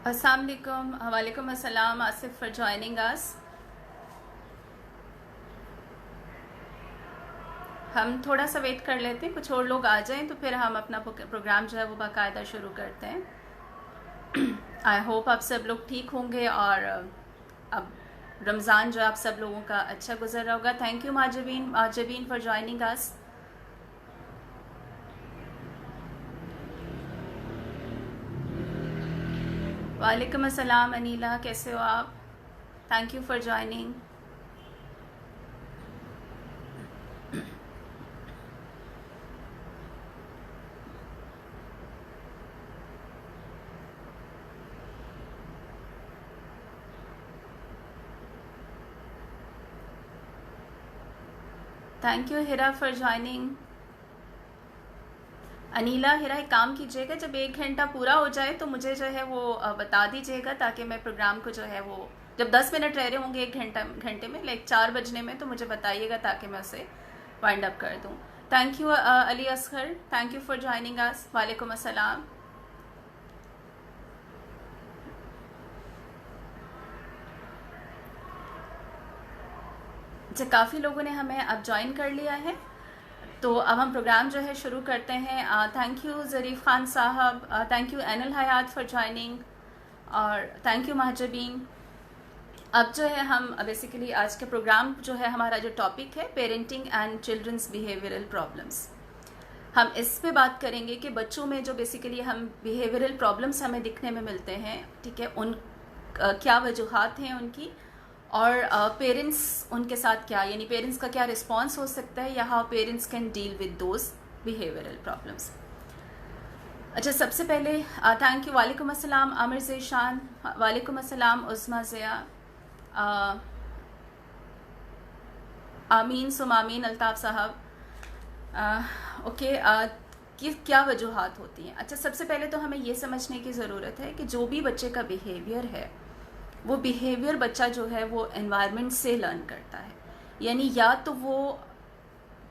अस्सलाम वालेकुम वालेकुम अस्सलाम आसिफ फॉर जॉइनिंग अस। हम थोड़ा सा वेट कर लेते हैं, कुछ और लोग आ जाएं तो फिर हम अपना प्रोग्राम जो है वो बाकायदा शुरू करते हैं। आई होप आप सब लोग ठीक होंगे और अब रमज़ान जो आप सब लोगों का अच्छा गुजर रहा होगा। Thank you Mahjabeen for joining us. वालेकुम अस्सलाम अनीला, कैसे हो आप? Thank you for joining. Thank you Hira for joining. Anila, Hira एक काम कीजिएगा, जब 1 घंटा पूरा हो जाए तो मुझे जो है वो बता दीजिएगा, ताकि मैं प्रोग्राम को जो है वो जब 10 मिनट रह रहे होंगे 1 घंटे में, लाइक 4 बजने में, तो मुझे बताइएगा ताकि मैं उसे वाइंड अप कर दूँ। Thank you Ali Asghar, thank you for joining us. वालेकुम अस्सलाम। अच्छा, काफ़ी लोगों ने हमें अब ज्वाइन कर लिया है, तो अब हम प्रोग्राम जो है शुरू करते हैं। थैंक यू ज़रीफ़ खान साहब, thank you Anal Hayat for joining, और थैंक यू महजबीन। अब जो है हम बेसिकली आज के प्रोग्राम जो है हमारा जो टॉपिक है, parenting and childrens behavioural problems. हम इस पे बात करेंगे कि बच्चों में जो बेसिकली हम बिहेवियरल प्रॉब्लम्स हमें दिखने में मिलते हैं, ठीक है, उन क्या वजूहात हैं उनकी, और पेरेंट्स उनके साथ क्या, यानी पेरेंट्स का क्या रिस्पॉन्स हो सकता है, या how parents can deal with those behavioural problems. अच्छा, सबसे पहले थैंक यू, वालेकुम अस्सलाम आमिर ज़ेशान, वालेकुम अस्सलाम उस्मा ज़िया, आमीन सुमामीन अल्ताफ़ साहब। ओके, कि क्या वजूहात होती हैं। अच्छा, सबसे पहले तो हमें ये समझने की ज़रूरत है कि जो भी बच्चे का बिहेवियर है, वो बिहेवियर बच्चा जो है वो एनवायरनमेंट से लर्न करता है। यानी या तो वो,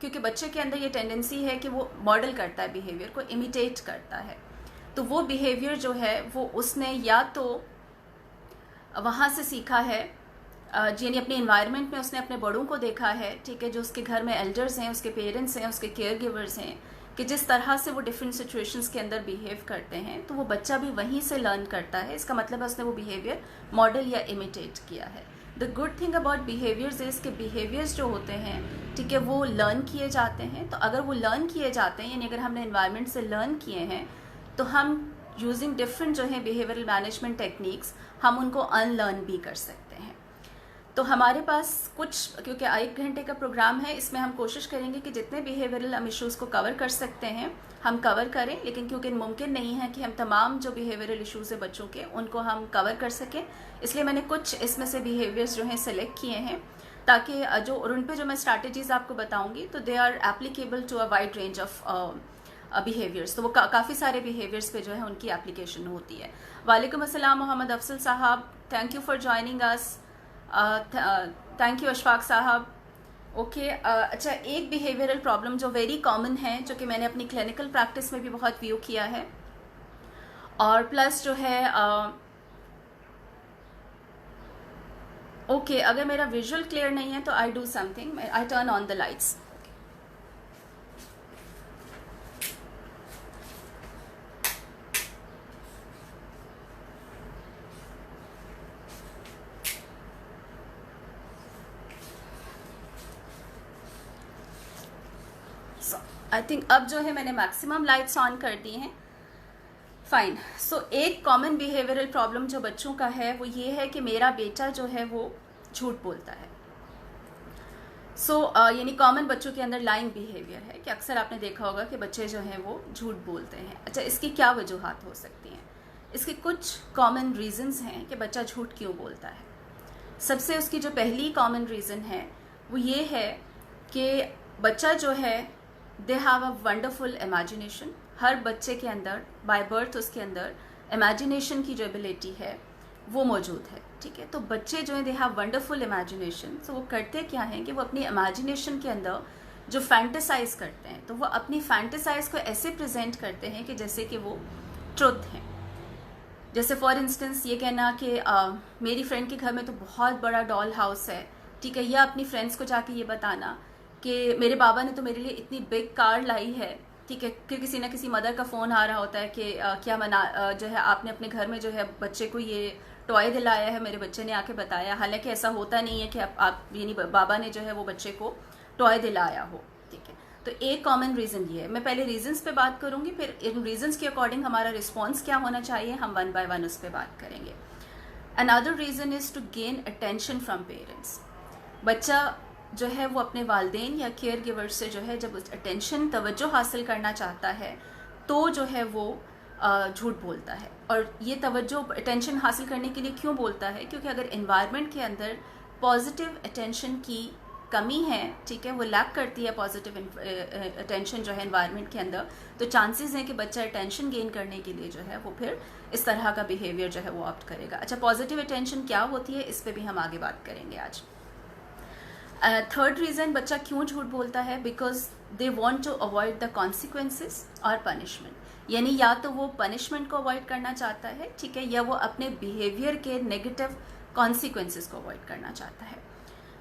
क्योंकि बच्चे के अंदर ये टेंडेंसी है कि वो मॉडल करता है, बिहेवियर को इमिटेट करता है, तो वो बिहेवियर जो है वो उसने या तो वहाँ से सीखा है, यानी अपने इन्वायरमेंट में उसने अपने बड़ों को देखा है, ठीक है, जो उसके घर में एल्डर्स हैं, उसके पेरेंट्स हैं, उसके केयर गिवर्स हैं, कि जिस तरह से वो डिफरेंट सिचुएशंस के अंदर बिहेव करते हैं, तो वो बच्चा भी वहीं से लर्न करता है। इसका मतलब है उसने वो बिहेवियर मॉडल या इमिटेट किया है। The good thing about behaviours is के बिहेवियर्स जो होते हैं, ठीक है, वो लर्न किए जाते हैं। तो अगर वो लर्न किए जाते हैं, यानी अगर हमने इन्वायरमेंट से लर्न किए हैं, तो हम यूजिंग डिफरेंट जो है बिहेवियरल मैनेजमेंट टेक्निक्स, हम उनको अनलर्न भी कर सकते हैं। तो हमारे पास कुछ, क्योंकि 1 घंटे का प्रोग्राम है, इसमें हम कोशिश करेंगे कि जितने बिहेवियरल हम इश्यूज़ को कवर कर सकते हैं हम कवर करें, लेकिन क्योंकि मुमकिन नहीं है कि हम तमाम जो बिहेवियरल इश्यूज़ है बच्चों के उनको हम कवर कर सकें, इसलिए मैंने कुछ इसमें से बिहेवियर्स जो हैं सेलेक्ट किए हैं, ताकि जो और उन पर जो मैं स्ट्रैटेजीज़ आपको बताऊँगी तो they are applicable to a wide range of behaviours. तो वो काफ़ी सारे बिहेवियर्स पे जो है उनकी एप्लीकेशन होती है। वालेकुम अस्सलाम मोहम्मद अफसल साहब, thank you for joining us. Thank you Ashfaq साहब। ओके, अच्छा, एक बिहेवियरल प्रॉब्लम जो वेरी कॉमन है, जो कि मैंने अपनी क्लिनिकल प्रैक्टिस में भी बहुत व्यू किया है, और प्लस जो है ओके, अगर मेरा विजुअल क्लियर नहीं है तो I do something, I turn on the lights. I think अब जो है मैंने मैक्सिमम लाइट्स ऑन कर दी हैं। फाइन। सो एक कॉमन बिहेवियरल प्रॉब्लम जो बच्चों का है वो ये है कि मेरा बेटा जो है वो झूठ बोलता है। यानी कॉमन बच्चों के अंदर लाइंग बिहेवियर है कि अक्सर आपने देखा होगा कि बच्चे जो हैं वो झूठ बोलते हैं। अच्छा, इसकी क्या वजूहात हो सकती हैं? इसके कुछ कॉमन रीजंस हैं कि बच्चा झूठ क्यों बोलता है। सबसे उसकी जो पहली कॉमन रीज़न है वो ये है कि बच्चा जो है, they have a wonderful imagination. हर बच्चे के अंदर बाय बर्थ उसके अंदर इमेजिनेशन की जो एबिलिटी है वो मौजूद है, ठीक है। तो बच्चे जो हैं दे हैव वंडरफुल इमेजिनेशन। सो वो करते क्या हैं कि वो अपनी इमेजिनेशन के अंदर जो फैंटेसाइज करते हैं, तो वो अपनी फैंटेसाइज को ऐसे प्रेजेंट करते हैं कि जैसे कि वो ट्रुथ हैं। जैसे फॉर इंस्टेंस ये कहना कि मेरी फ्रेंड के घर में तो बहुत बड़ा डॉल हाउस है, ठीक है, या अपनी फ्रेंड्स को जाके ये बताना कि मेरे बाबा ने तो मेरे लिए इतनी बिग कार लाई है, ठीक है, कि किसी ना किसी मदर का फ़ोन आ रहा होता है कि क्या जो है आपने अपने घर में जो है बच्चे को ये टॉय दिलाया है, मेरे बच्चे ने आके बताया। हालांकि ऐसा होता नहीं है कि आप यानी बाबा ने जो है वो बच्चे को टॉय दिलाया हो, ठीक है। तो एक कॉमन रीज़न ये है। मैं पहले रीजंस पे बात करूंगी, फिर इन रीजंस के अकॉर्डिंग हमारा रिस्पॉन्स क्या होना चाहिए, हम वन बाय वन उस पर बात करेंगे। Another reason is to gain attention from parents. बच्चा जो है वो अपने वालदेन या केयर गिवर से जो है जब अटेंशन तवज्जो हासिल करना चाहता है तो जो है वो झूठ बोलता है। और ये तवज्जो अटेंशन हासिल करने के लिए क्यों बोलता है? क्योंकि अगर इन्वायरमेंट के अंदर पॉजिटिव अटेंशन की कमी है, ठीक है, वो लैक करती है पॉजिटिव अटेंशन जो है इन्वायरमेंट के अंदर, तो चांसेस हैं कि बच्चा अटेंशन गेन करने के लिए जो है वो फिर इस तरह का बिहेवियर जो है वो ऑप्ट करेगा। अच्छा, पॉजिटिव अटेंशन क्या होती है इस पर भी हम आगे बात करेंगे आज। थर्ड रीज़न बच्चा क्यों झूठ बोलता है, because they want to avoid the consequences और पनिशमेंट। यानी या तो वो पनिशमेंट को अवॉइड करना चाहता है, ठीक है, या वो अपने बिहेवियर के नेगेटिव कॉन्सिक्वेंसेस को अवॉइड करना चाहता है।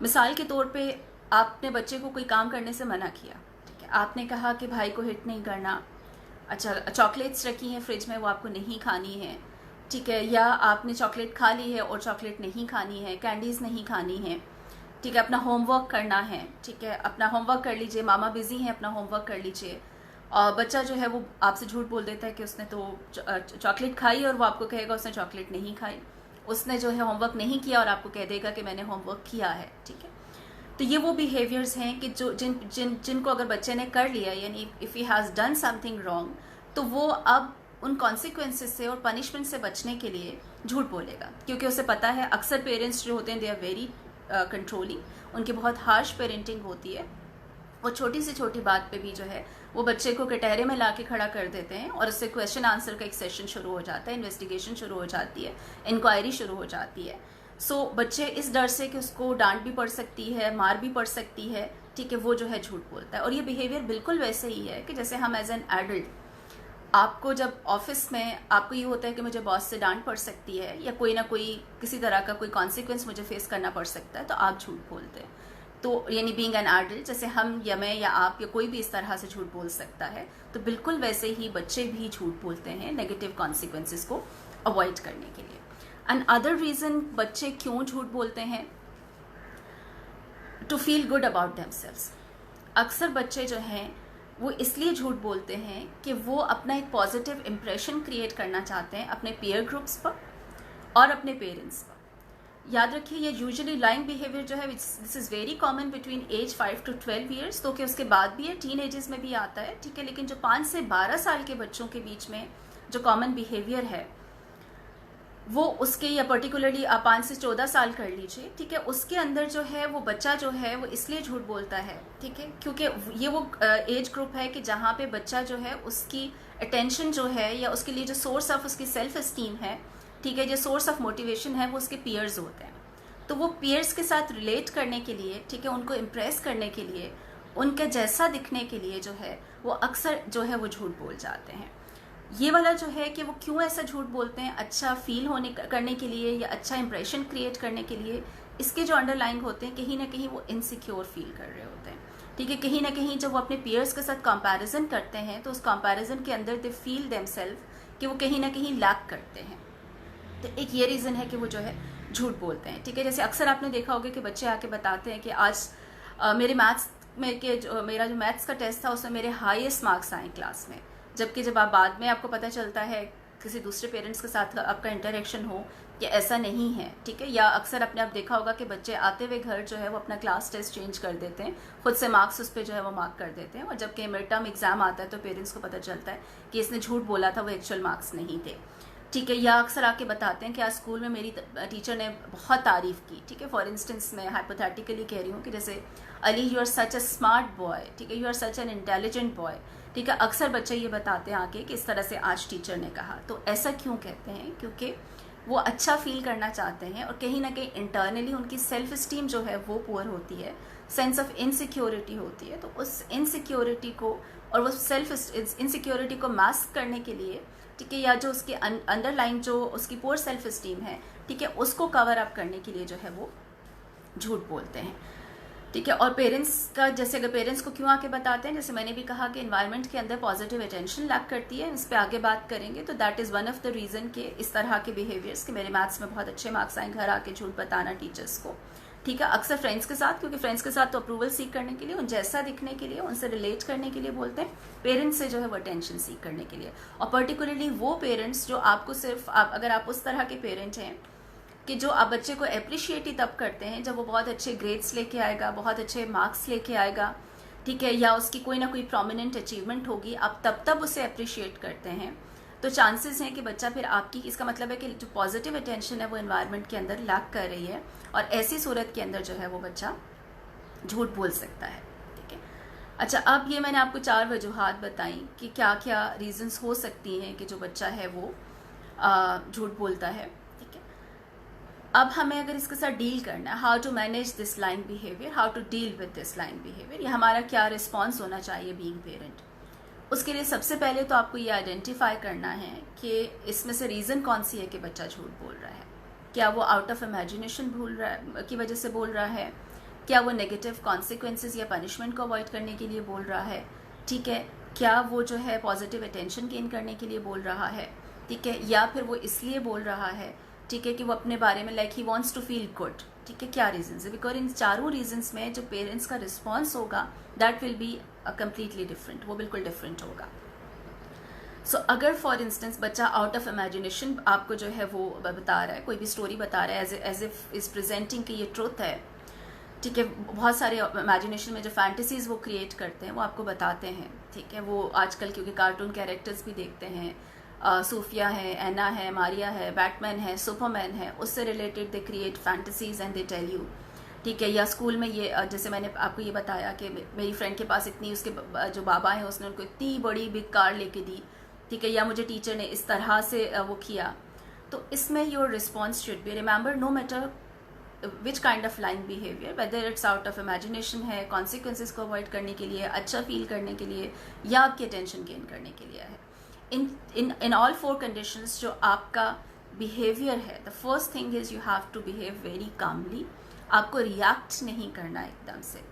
मिसाल के तौर पे आपने बच्चे को कोई काम करने से मना किया, ठीक है, आपने कहा कि भाई को हिट नहीं करना। अच्छा, चॉकलेट्स रखी हैं फ्रिज में, वो आपको नहीं खानी है, ठीक है, या आपने चॉकलेट खा ली है और चॉकलेट नहीं खानी है, कैंडीज़ नहीं खानी है, ठीक है, अपना होमवर्क करना है, ठीक है, अपना होमवर्क कर लीजिए, मामा बिजी हैं, अपना होमवर्क कर लीजिए। और बच्चा जो है वो आपसे झूठ बोल देता है कि उसने तो चॉकलेट खाई, और वो आपको कहेगा उसने चॉकलेट नहीं खाई। उसने जो है होमवर्क नहीं किया और आपको कह देगा कि मैंने होमवर्क किया है, ठीक है। तो ये वो बिहेवियर्स हैं कि जो जिनको अगर बच्चे ने कर लिया, यानी if he has done something wrong, तो वो अब उन कॉन्सिक्वेंसेस से और पनिशमेंट से बचने के लिए झूठ बोलेगा। क्योंकि उसे पता है, अक्सर पेरेंट्स जो होते हैं दे आर वेरी कंट्रोलिंग, उनकी बहुत हार्श पेरेंटिंग होती है। वो छोटी से छोटी बात पे भी जो है वो बच्चे को कटहरे में ला के खड़ा कर देते हैं और उससे क्वेश्चन आंसर का एक सेशन शुरू हो जाता है, इन्वेस्टिगेशन शुरू हो जाती है, इंक्वायरी शुरू हो जाती है। सो बच्चे इस डर से कि उसको डांट भी पड़ सकती है, मार भी पड़ सकती है, ठीक है, वो जो है झूठ बोलता है। और ये बिहेवियर बिल्कुल वैसे ही है कि जैसे हम एज एन एडल्ट, आपको जब ऑफिस में आपको ये होता है कि मुझे बॉस से डांट पड़ सकती है या कोई ना कोई किसी तरह का कोई कॉन्सिक्वेंस मुझे फेस करना पड़ सकता है, तो आप झूठ बोलते हैं। तो यानी बीइंग एन एडल्ट, जैसे हम या मैं या आप या कोई भी इस तरह से झूठ बोल सकता है, तो बिल्कुल वैसे ही बच्चे भी झूठ बोलते हैं नेगेटिव कॉन्सिक्वेंसेस को अवॉइड करने के लिए। एंड अदर रीज़न बच्चे क्यों झूठ बोलते हैं, to feel good about themselves. अक्सर बच्चे जो हैं वो इसलिए झूठ बोलते हैं कि वो अपना एक पॉजिटिव इम्प्रेशन क्रिएट करना चाहते हैं अपने पीयर ग्रुप्स पर और अपने पेरेंट्स पर। याद रखिए, ये यूजुअली लाइंग बिहेवियर जो है this is very common between age 5 to 12 years, तो कि उसके बाद भी है, टीन एजेस में भी आता है, ठीक है। लेकिन जो 5 से 12 साल के बच्चों के बीच में जो कॉमन बिहेवियर है वो उसके, या पर्टिकुलरली आप 5 से 14 साल कर लीजिए, ठीक है, उसके अंदर जो है वो बच्चा जो है वो इसलिए झूठ बोलता है, ठीक है, क्योंकि ये वो एज ग्रुप है कि जहाँ पे बच्चा जो है उसकी अटेंशन जो है या उसके लिए जो सोर्स ऑफ उसकी सेल्फ एस्टीम है, ठीक है, जो सोर्स ऑफ मोटिवेशन है वो उसके पीयर्स होते हैं। तो वो पीयर्स के साथ रिलेट करने के लिए, ठीक है, उनको इम्प्रेस करने के लिए, उनके जैसा दिखने के लिए जो है वो अक्सर जो है वो झूठ बोल जाते हैं। ये वाला जो है कि वो क्यों ऐसा झूठ बोलते हैं, अच्छा फील होने करने के लिए या अच्छा इंप्रेशन क्रिएट करने के लिए, इसके जो अंडरलाइंग होते हैं कहीं ना कहीं वो इनसिक्योर फील कर रहे होते हैं, ठीक है। कहीं ना कहीं जब वो अपने पीयर्स के साथ कंपैरिजन करते हैं तो उस कंपैरिजन के अंदर दे फील देमसेल्फ कि वो कहीं ना कहीं लैक करते हैं। तो एक ये रीज़न है कि वो जो है झूठ बोलते हैं, ठीक है। जैसे अक्सर आपने देखा होगा कि बच्चे आके बताते हैं कि आज मेरे मैथ्स में के मेरा जो मैथ्स का टेस्ट था उसमें मेरे हाईएस्ट मार्क्स आए क्लास में, जबकि जब आप बाद में आपको पता चलता है किसी दूसरे पेरेंट्स के साथ आपका इंटरेक्शन हो कि ऐसा नहीं है, ठीक है। या अक्सर आपने आप देखा होगा कि बच्चे आते हुए घर जो है वो अपना क्लास टेस्ट चेंज कर देते हैं, खुद से मार्क्स उस पर जो है वो मार्क कर देते हैं, और जबकि मिड टर्म एग्जाम आता है तो पेरेंट्स को पता चलता है कि इसने झूठ बोला था, वो एक्चुअल मार्क्स नहीं थे, ठीक है। या अक्सर आके बताते हैं कि आज स्कूल में मेरी टीचर ने बहुत तारीफ़ की, ठीक है। फॉर इंस्टेंस मैं हाइपोथेटिकली कह रही हूँ कि जैसे Ali you are such a smart boy, ठीक है, you are such an intelligent boy, ठीक है। अक्सर बच्चे ये बताते हैं आके कि इस तरह से आज टीचर ने कहा। तो ऐसा क्यों कहते हैं? क्योंकि वो अच्छा फील करना चाहते हैं और कहीं ना कहीं इंटरनली उनकी सेल्फ स्टीम जो है वो पुअर होती है, सेंस ऑफ इनसिक्योरिटी होती है। तो उस इनसिक्योरिटी को और वो सेल्फ इनसिक्योरिटी को मास्क करने के लिए, ठीक है, या जो उसके अंडरलाइन जो उसकी पोर सेल्फ इस्टीम है, ठीक है, उसको कवर अप करने के लिए जो है वो झूठ बोलते हैं। ठीक है, और पेरेंट्स का, जैसे अगर पेरेंट्स को क्यों आके बताते हैं, जैसे मैंने भी कहा कि एनवायरनमेंट के अंदर पॉजिटिव अटेंशन लैक करती है, इस पर आगे बात करेंगे। तो that is one of the reason के इस तरह के बिहेवियर्स कि मेरे मैथ्स में बहुत अच्छे मार्क्स आए, घर आके झूठ बताना टीचर्स को। ठीक है, अक्सर फ्रेंड्स के साथ, क्योंकि फ्रेंड्स के साथ तो अप्रूवल सीख करने के लिए, उन जैसा दिखने के लिए, उनसे रिलेट करने के लिए बोलते हैं। पेरेंट्स से जो है वो अटेंशन सीख करने के लिए, और पर्टिकुलरली वो पेरेंट्स जो आपको सिर्फ अगर आप उस तरह के पेरेंट हैं कि जो आप बच्चे को अप्रिशिएट ही तब करते हैं जब वो बहुत अच्छे ग्रेड्स लेके आएगा, बहुत अच्छे मार्क्स लेके आएगा, ठीक है, या उसकी कोई ना कोई प्रोमिनेंट अचीवमेंट होगी, आप तब उसे अप्रिशिएट करते हैं, तो चांसेस हैं कि बच्चा फिर आपकी, इसका मतलब है कि जो पॉजिटिव अटेंशन है वो एनवायरनमेंट के अंदर लैक कर रही है, और ऐसी सूरत के अंदर जो है वो बच्चा झूठ बोल सकता है। ठीक है, अच्छा, अब ये मैंने आपको 4 वजूहात बताई कि क्या क्या रीजंस हो सकती हैं कि जो बच्चा है वो झूठ बोलता है। ठीक है, अब हमें अगर इसके साथ डील करना है, how to manage this lying behaviour, how to deal with this lying behaviour, ये हमारा क्या रिस्पॉन्स होना चाहिए बीइंग पेरेंट, उसके लिए सबसे पहले तो आपको ये आइडेंटिफाई करना है कि इसमें से रीज़न कौन सी है कि बच्चा झूठ बोल रहा है। क्या वो आउट ऑफ इमेजिनेशन भूल रहा है की वजह से बोल रहा है, क्या वो नेगेटिव कॉन्सिक्वेंसेस या पनिशमेंट को अवॉइड करने के लिए बोल रहा है, ठीक है, क्या वो जो है पॉजिटिव अटेंशन गेन करने के लिए बोल रहा है, ठीक है, या फिर वो इसलिए बोल रहा है, ठीक है, कि वो अपने बारे में like he wants to feel good. ठीक है, क्या रीजंस है, बिकॉज इन चारों रीजंस में जो पेरेंट्स का रिस्पॉन्स होगा that will be completely different, वो बिल्कुल डिफरेंट होगा। सो अगर फॉर इंस्टेंस बच्चा आउट ऑफ इमेजिनेशन आपको जो है वो बता रहा है, कोई भी स्टोरी बता रहा है एज इफ इज प्रेजेंटिंग कि ये ट्रुथ है, ठीक है, बहुत सारे इमेजिनेशन में जो फैंटेसीज वो क्रिएट करते हैं वो आपको बताते हैं। ठीक है, वो आजकल क्योंकि कार्टून कैरेक्टर्स भी देखते हैं, सूफिया है, एना है, मारिया है, बैटमैन है, सुपरमैन है, उससे related they create fantasies and they tell you. ठीक है, या स्कूल में ये जैसे मैंने आपको ये बताया कि मेरी फ्रेंड के पास इतनी, उसके जो बाबा हैं उसने उनको इतनी बड़ी बिग कार लेके दी, ठीक है, या मुझे टीचर ने इस तरह से वो किया। तो इसमें your response should be, remember no matter which kind of lying behaviour, whether it's out of imagination है, कॉन्सिक्वेंसेज को अवॉइड करने के लिए, अच्छा फील करने के लिए, या आपकी अटेंशन गेन करने के लिए है। इन ऑल 4 कंडीशंस जो आपका बिहेवियर है, the first thing is you have to behave very calmly. आपको रिएक्ट नहीं करना एकदम से,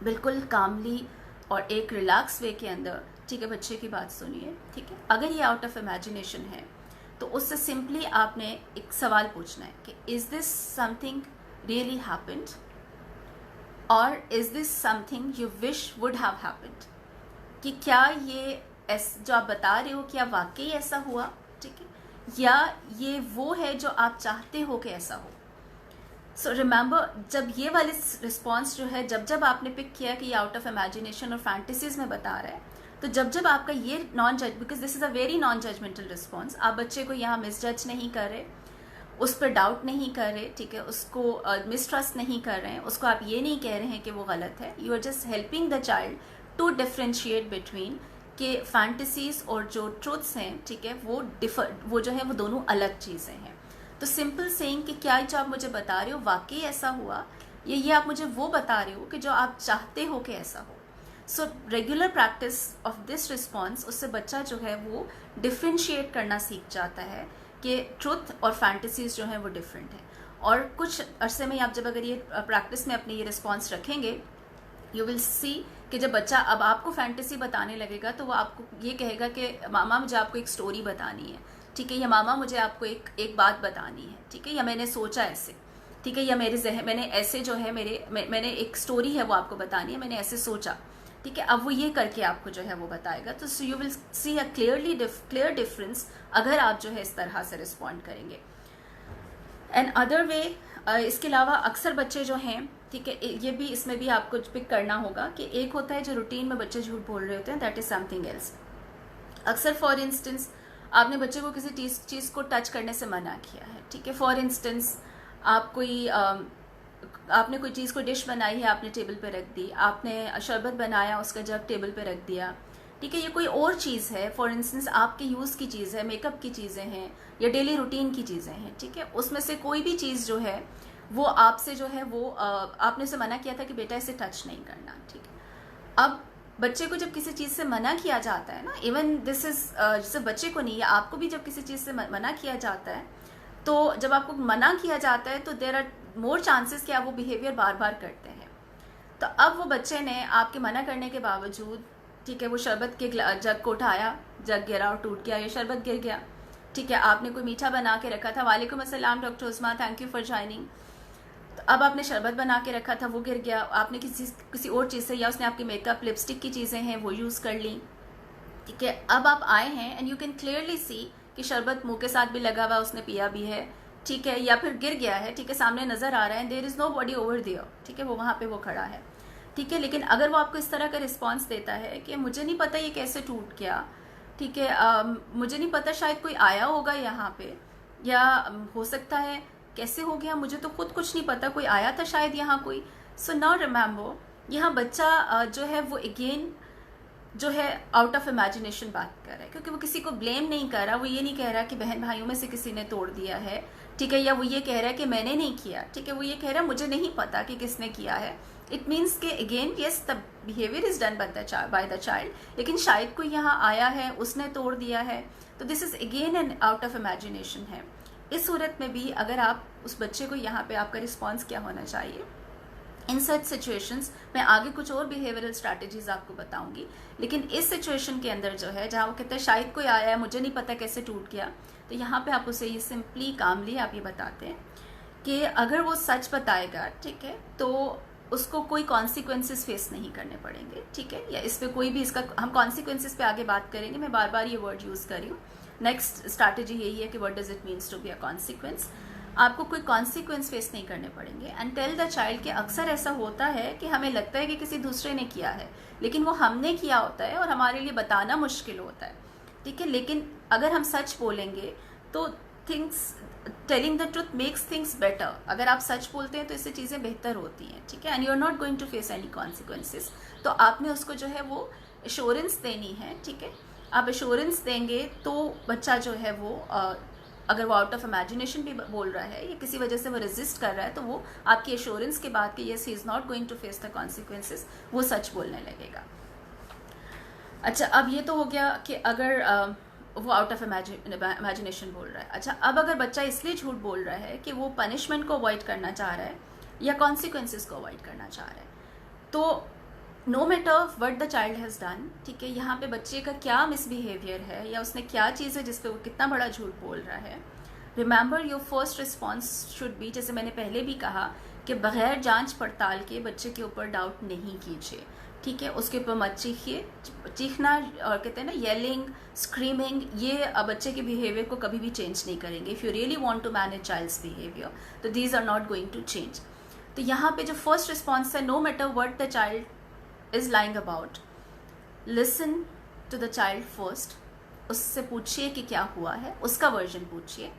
बिल्कुल कामली और एक रिलैक्स वे के अंदर। ठीक है, बच्चे की बात सुनिए। ठीक है, अगर ये आउट ऑफ इमेजिनेशन है तो उससे सिंपली आपने एक सवाल पूछना है कि is this something really happened, और is this something you wish would have happened, कि क्या ये जो आप बता रहे हो क्या वाकई ऐसा हुआ, ठीक है, या ये वो है जो आप चाहते हो कि ऐसा हो। सो रिमेंबर, जब ये वाले रिस्पॉन्स जो है, जब आपने पिक किया कि ये आउट ऑफ इमेजिनेशन और फैंटेसीज में बता रहा है, तो जब आपका ये नॉन जज, because this is a very non judgemental response, आप बच्चे को यहाँ मिसजज नहीं कर रहे, उस पर डाउट नहीं कर रहे, ठीक है, उसको मिसट्रस्ट नहीं कर रहे हैं, उसको आप ये नहीं कह रहे हैं कि वो गलत है, you are just helping the child to differentiate between कि फैंटेसीज और जो ट्रूथ्स हैं, ठीक है, वो जो है वो दोनों अलग चीज़ें हैं। तो सिंपल सेइंग कि क्या जो आप मुझे बता रहे हो वाकई ऐसा हुआ, ये आप मुझे वो बता रहे हो कि जो आप चाहते हो कि ऐसा हो। So regular practice of this response, उससे बच्चा जो है वो डिफ्रेंशिएट करना सीख जाता है कि ट्रुथ और फैंटेसीज जो हैं वो डिफरेंट है। और कुछ अरसे में आप जब अगर ये प्रैक्टिस में अपने ये रिस्पॉन्स रखेंगे, यू विल सी कि जब बच्चा अब आपको फैंटेसी बताने लगेगा तो वो आपको ये कहेगा कि मामा मुझे आपको एक स्टोरी बतानी है, ठीक है, या मामा मुझे आपको एक बात बतानी है, ठीक है, या मैंने सोचा ऐसे, ठीक है, या मेरे जहन मैंने ऐसे जो है मैंने एक स्टोरी है वो आपको बतानी है, मैंने ऐसे सोचा, ठीक है, अब वो ये करके आपको जो है वो बताएगा। तो you will C a clear difference अगर आप जो है इस तरह से रिस्पॉन्ड करेंगे। एंड अदर वे, इसके अलावा अक्सर बच्चे जो हैं, ठीक है, ये भी इसमें भी आपको पिक करना होगा कि एक होता है जो रूटीन में बच्चे झूठ बोल रहे होते हैं, दैट इज समथिंग एल्स। अक्सर फॉर इंस्टेंस आपने बच्चे को किसी चीज़ को टच करने से मना किया है, ठीक है, फॉर इंस्टेंस आपने कोई चीज़ को डिश बनाई है, आपने टेबल पे रख दी, आपने शरबत बनाया, उसका जग टेबल पे रख दिया, ठीक है, ये कोई और चीज़ है, फॉर इंस्टेंस आपके यूज़ की चीज़ है, मेकअप की चीज़ें हैं या डेली रूटीन की चीज़ें हैं, ठीक है, उसमें से कोई भी चीज़ जो है वो आपसे जो है वो आपने उसे मना किया था कि बेटा इसे टच नहीं करना, ठीक है। अब बच्चे को जब किसी चीज़ से मना किया जाता है ना, इवन दिस इज सिर्फ बच्चे को नहीं, आपको भी जब किसी चीज़ से मना किया जाता है, तो जब आपको मना किया जाता है तो देर आर मोर चांसेस कि आप वो बिहेवियर बार बार करते हैं। तो अब वो बच्चे ने आपके मना करने के बावजूद, ठीक है, वो शरबत के जग को उठाया, जग गिरा और टूट गया, या शरबत गिर गया, ठीक है, आपने कोई मीठा बना के रखा था, वालेकुम अस्सलाम doctor Usma, thank you for joining. तो अब आपने शरबत बना के रखा था, वो गिर गया, आपने किसी और चीज़ से, या उसने आपकी मेकअप लिपस्टिक की चीज़ें हैं वो यूज़ कर ली, ठीक है, अब आप आए हैं and you can clearly see कि शरबत मुंह के साथ भी लगा हुआ, उसने पिया भी है, ठीक है, या फिर गिर गया है, ठीक है, सामने नज़र आ रहा है, there is nobody over there, ठीक है, वो वहाँ पे वो खड़ा है, ठीक है। लेकिन अगर वो आपको इस तरह का रिस्पॉन्स देता है कि मुझे नहीं पता ये कैसे टूट गया, ठीक है, मुझे नहीं पता, शायद कोई आया होगा यहाँ पे, या हो सकता है कैसे हो गया, मुझे तो खुद कुछ नहीं पता, कोई आया था शायद यहाँ कोई। सो नाउ रिमेंबर, यहाँ बच्चा जो है वो अगेन जो है आउट ऑफ इमेजिनेशन बात कर रहा है, क्योंकि वो किसी को ब्लेम नहीं कर रहा, वो ये नहीं कह रहा कि बहन भाइयों में से किसी ने तोड़ दिया है, ठीक है, या वो ये कह रहा है कि मैंने नहीं किया, ठीक है, वो ये कह रहा है मुझे नहीं पता कि किसने किया है। इट मीन्स कि again yes the behaviour is done by the child, लेकिन शायद कोई यहाँ आया है, उसने तोड़ दिया है, तो this is again an out of imagination है। इस सूरत में भी अगर आप उस बच्चे को, यहाँ पे आपका रिस्पॉन्स क्या होना चाहिए इन सच सिचुएशंस, मैं आगे कुछ और बिहेवियरल स्ट्रैटेजीज आपको बताऊंगी, लेकिन इस सिचुएशन के अंदर जो है जहाँ वो कहते हैं शायद कोई आया है, मुझे नहीं पता कैसे टूट गया, तो यहाँ पे आप उसे ये सिंपली कामली आप ये बताते हैं कि अगर वो सच बताएगा, ठीक है, तो उसको कोई कॉन्सिक्वेंसेस फेस नहीं करने पड़ेंगे, ठीक है, या इस पर कोई भी, इसका हम कॉन्सिक्वेंसेस पे आगे बात करेंगे, मैं बार बार ये वर्ड यूज़ कर रही हूँ। नेक्स्ट स्ट्रैटेजी यही है कि what does it means to be a consequence, आपको कोई कॉन्सिक्वेंस फेस नहीं करने पड़ेंगे। एंड टेल द चाइल्ड कि अक्सर ऐसा होता है कि हमें लगता है कि किसी दूसरे ने किया है, लेकिन वो हमने किया होता है और हमारे लिए बताना मुश्किल होता है, ठीक है, लेकिन अगर हम सच बोलेंगे तो things, telling the truth makes things better, अगर आप सच बोलते हैं तो इससे चीज़ें बेहतर होती हैं, ठीक है, and you are not going to face any consequences. तो आपने उसको जो है वो एश्योरेंस देनी है, ठीक है, आप एश्योरेंस देंगे तो बच्चा जो है वो अगर वो आउट ऑफ इमेजिनेशन भी बोल रहा है या किसी वजह से वो रेजिस्ट कर रहा है, तो वो आपकी एश्योरेंस के बाद कि yes he is not going to face the consequences, वो सच बोलने लगेगा। अच्छा, अब ये तो हो गया कि अगर वो आउट ऑफ इमेजिनेशन बोल रहा है। अच्छा, अब अगर बच्चा इसलिए झूठ बोल रहा है कि वो पनिशमेंट को अवॉइड करना चाह रहा है या कॉन्सिक्वेंसेस को अवॉइड करना चाह रहा है, तो no matter what the child has done, ठीक है, यहाँ पे बच्चे का क्या मिसबिहेवियर है या उसने क्या चीज़ है जिस पे वो कितना बड़ा झूठ बोल रहा है, remember your first response should B, जैसे मैंने पहले भी कहा कि बगैर जांच पड़ताल के बच्चे के ऊपर डाउट नहीं कीजिए, ठीक है, उसके ऊपर मत चीखिए, चीखना और कहते हैं ना येलिंग, स्क्रीमिंग, ये बच्चे के बिहेवियर को कभी भी चेंज नहीं करेंगे। If you really want to manage child's behaviour, तो these are not going to change. तो यहाँ पे जो फर्स्ट रिस्पॉन्स है, no matter what the child is lying about, listen to the child first, उससे पूछिए कि क्या हुआ है, उसका वर्जन पूछिए।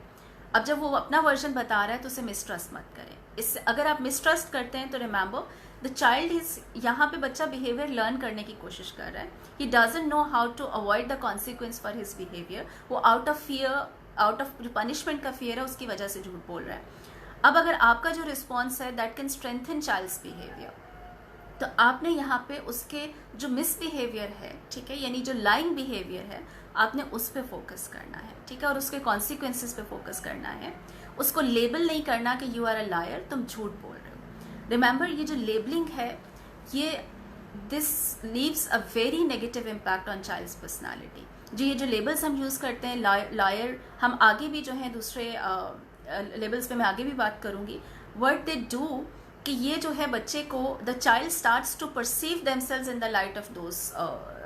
अब जब वो अपना वर्जन बता रहा है तो उसे मिसट्रस्ट मत करें। इससे अगर आप मिसट्रस्ट करते हैं तो रिमेंबर द चाइल्ड इज, यहाँ पे बच्चा बिहेवियर लर्न करने की कोशिश कर रहा है, he doesn't know how to avoid the consequence for his behaviour, वो out of fear, out of punishment का फियर है, उसकी वजह से झूठ बोल रहा है। अब अगर आपका जो रिस्पॉन्स है that can strengthen child's behaviour, तो आपने यहाँ पे उसके जो मिसबिहेवियर है, ठीक है, यानी जो लाइंग बिहेवियर है, आपने उस पर फोकस करना है, ठीक है, और उसके कॉन्सिक्वेंसेस पे फोकस करना है। उसको लेबल नहीं करना कि यू आर अ लायर, तुम झूठ बोल रहे हो। रिमेंबर, ये जो लेबलिंग है, ये this leaves a very negative impact on child's personality. जो ये जो लेबल्स हम यूज़ करते हैं, लायर, हम आगे भी जो है दूसरे लेबल्स पे मैं आगे भी बात करूँगी, व्हाट दे डू कि ये जो है बच्चे को, the child starts to perceive themselves in the light of those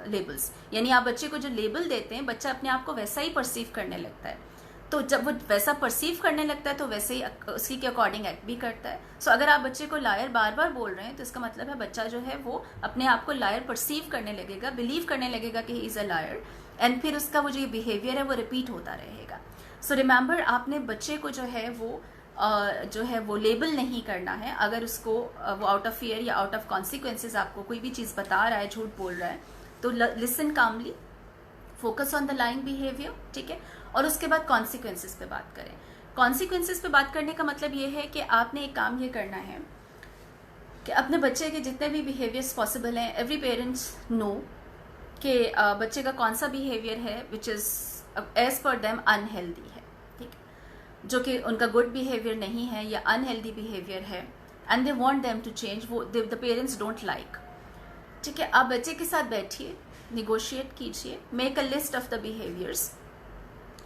labels, यानी आप बच्चे को जो लेबल देते हैं, बच्चा अपने आप को वैसा ही परसीव करने लगता है। तो जब वो वैसा परसीव करने लगता है तो वैसे ही उसी के अकॉर्डिंग एक्ट भी करता है। सो अगर आप बच्चे को लायर बार बार बोल रहे हैं तो इसका मतलब है बच्चा जो है वो अपने आप को लायर परसीव करने लगेगा, बिलीव करने लगेगा कि he is a liar, and फिर उसका वो जो बिहेवियर है वो रिपीट होता रहेगा। सो रिमेंबर, आपने बच्चे को जो है वो लेबल नहीं करना है। अगर उसको वो आउट ऑफ फियर या आउट ऑफ कॉन्सिक्वेंसेस आपको कोई भी चीज़ बता रहा है, झूठ बोल रहा है, तो listen calmly, focus on the lying behaviour, ठीक है, और उसके बाद कॉन्सिक्वेंसेस पे बात करें। कॉन्सिक्वेंसेस पे बात करने का मतलब ये है कि आपने एक काम ये करना है कि अपने बच्चे के जितने भी बिहेवियर्स पॉसिबल हैं, एवरी पेरेंट्स नो कि बच्चे का कौन सा बिहेवियर है which is as per them unhealthy है, ठीक है, जो कि उनका गुड बिहेवियर नहीं है या अनहेल्दी बिहेवियर है, and they want them to change, वो द पेरेंट्स डोंट लाइक, ठीक है। आप बच्चे के साथ बैठिए, निगोशिएट कीजिए, make a list of the behaviours,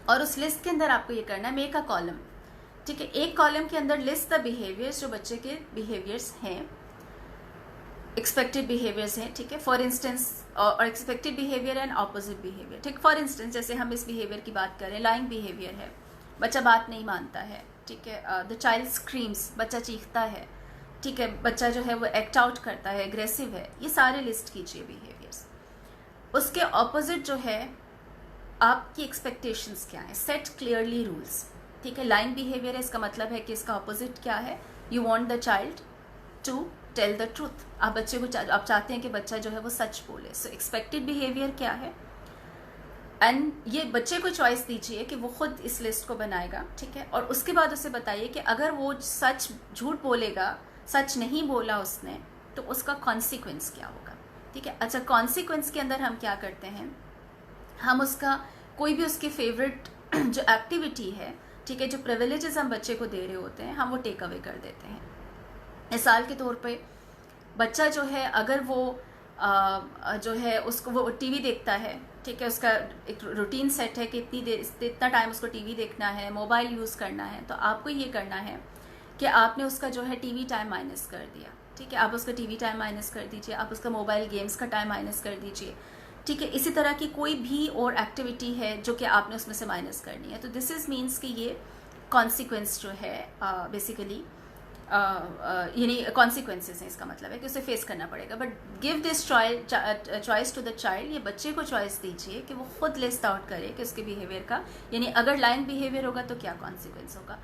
और उस लिस्ट के अंदर आपको ये करना है, मेक अ कॉलम, ठीक है। एक कॉलम के अंदर लिस्ट द बिहेवियर्स जो बच्चे के बिहेवियर्स हैं, एक्सपेक्टेड बिहेवियर्स हैं, ठीक है। फॉर इंस्टेंस, और expected behaviour and opposite behaviour, ठीक। फॉर इंस्टेंस जैसे हम इस बिहेवियर की बात करें, लाइंग बिहेवियर है, बच्चा बात नहीं मानता है, ठीक है। द चाइल्ड स्क्रीम्स, बच्चा चीखता है, ठीक है, बच्चा जो है वो एक्ट आउट करता है, एग्रेसिव है, ये सारे लिस्ट कीजिए बिहेवियर्स। उसके ऑपोजिट जो है आपकी एक्सपेक्टेशंस क्या है, सेट क्लियरली रूल्स, ठीक है। लाइन बिहेवियर है, इसका मतलब है कि इसका ऑपोजिट क्या है, you want the child to tell the truth, आप बच्चे को आप चाहते हैं कि बच्चा जो है वो सच बोले। सो एक्सपेक्टेड बिहेवियर क्या है, एंड ये बच्चे को चॉइस दीजिए कि वो खुद इस लिस्ट को बनाएगा, ठीक है। और उसके बाद उसे बताइए कि अगर वो सच झूठ बोलेगा, सच नहीं बोला उसने, तो उसका कॉन्सिक्वेंस क्या होगा, ठीक है। अच्छा, कॉन्सिक्वेंस के अंदर हम क्या करते हैं, हम उसका कोई भी उसकी फेवरेट जो एक्टिविटी है, ठीक है, जो प्रिविलेजेस हम बच्चे को दे रहे होते हैं, हम वो टेक अवे कर देते हैं। मिसाल के तौर पे बच्चा जो है अगर वो जो है उसको वो टीवी देखता है, ठीक है, उसका एक रूटीन सेट है कि इतनी देर इतना टाइम उसको टीवी देखना है, मोबाइल यूज़ करना है, तो आपको ये करना है कि आपने उसका जो है टीवी टाइम माइनस कर दिया, ठीक है। आप उसका टीवी टाइम माइनस कर दीजिए, आप उसका मोबाइल गेम्स का टाइम माइनस कर दीजिए, ठीक है। इसी तरह की कोई भी और एक्टिविटी है जो कि आपने उसमें से माइनस करनी है, तो दिस इज़ मीन्स कि ये कॉन्सिक्वेंस जो है बेसिकली यानी कॉन्सिक्वेंसेस हैं, इसका मतलब है कि उसे फेस करना पड़ेगा। But give this choice to the child, ये बच्चे को चॉइस दीजिए कि वो खुद लिस्ट आउट करे कि उसके बिहेवियर का, यानी अगर लाइन बिहेवियर होगा तो क्या कॉन्सिक्वेंस होगा,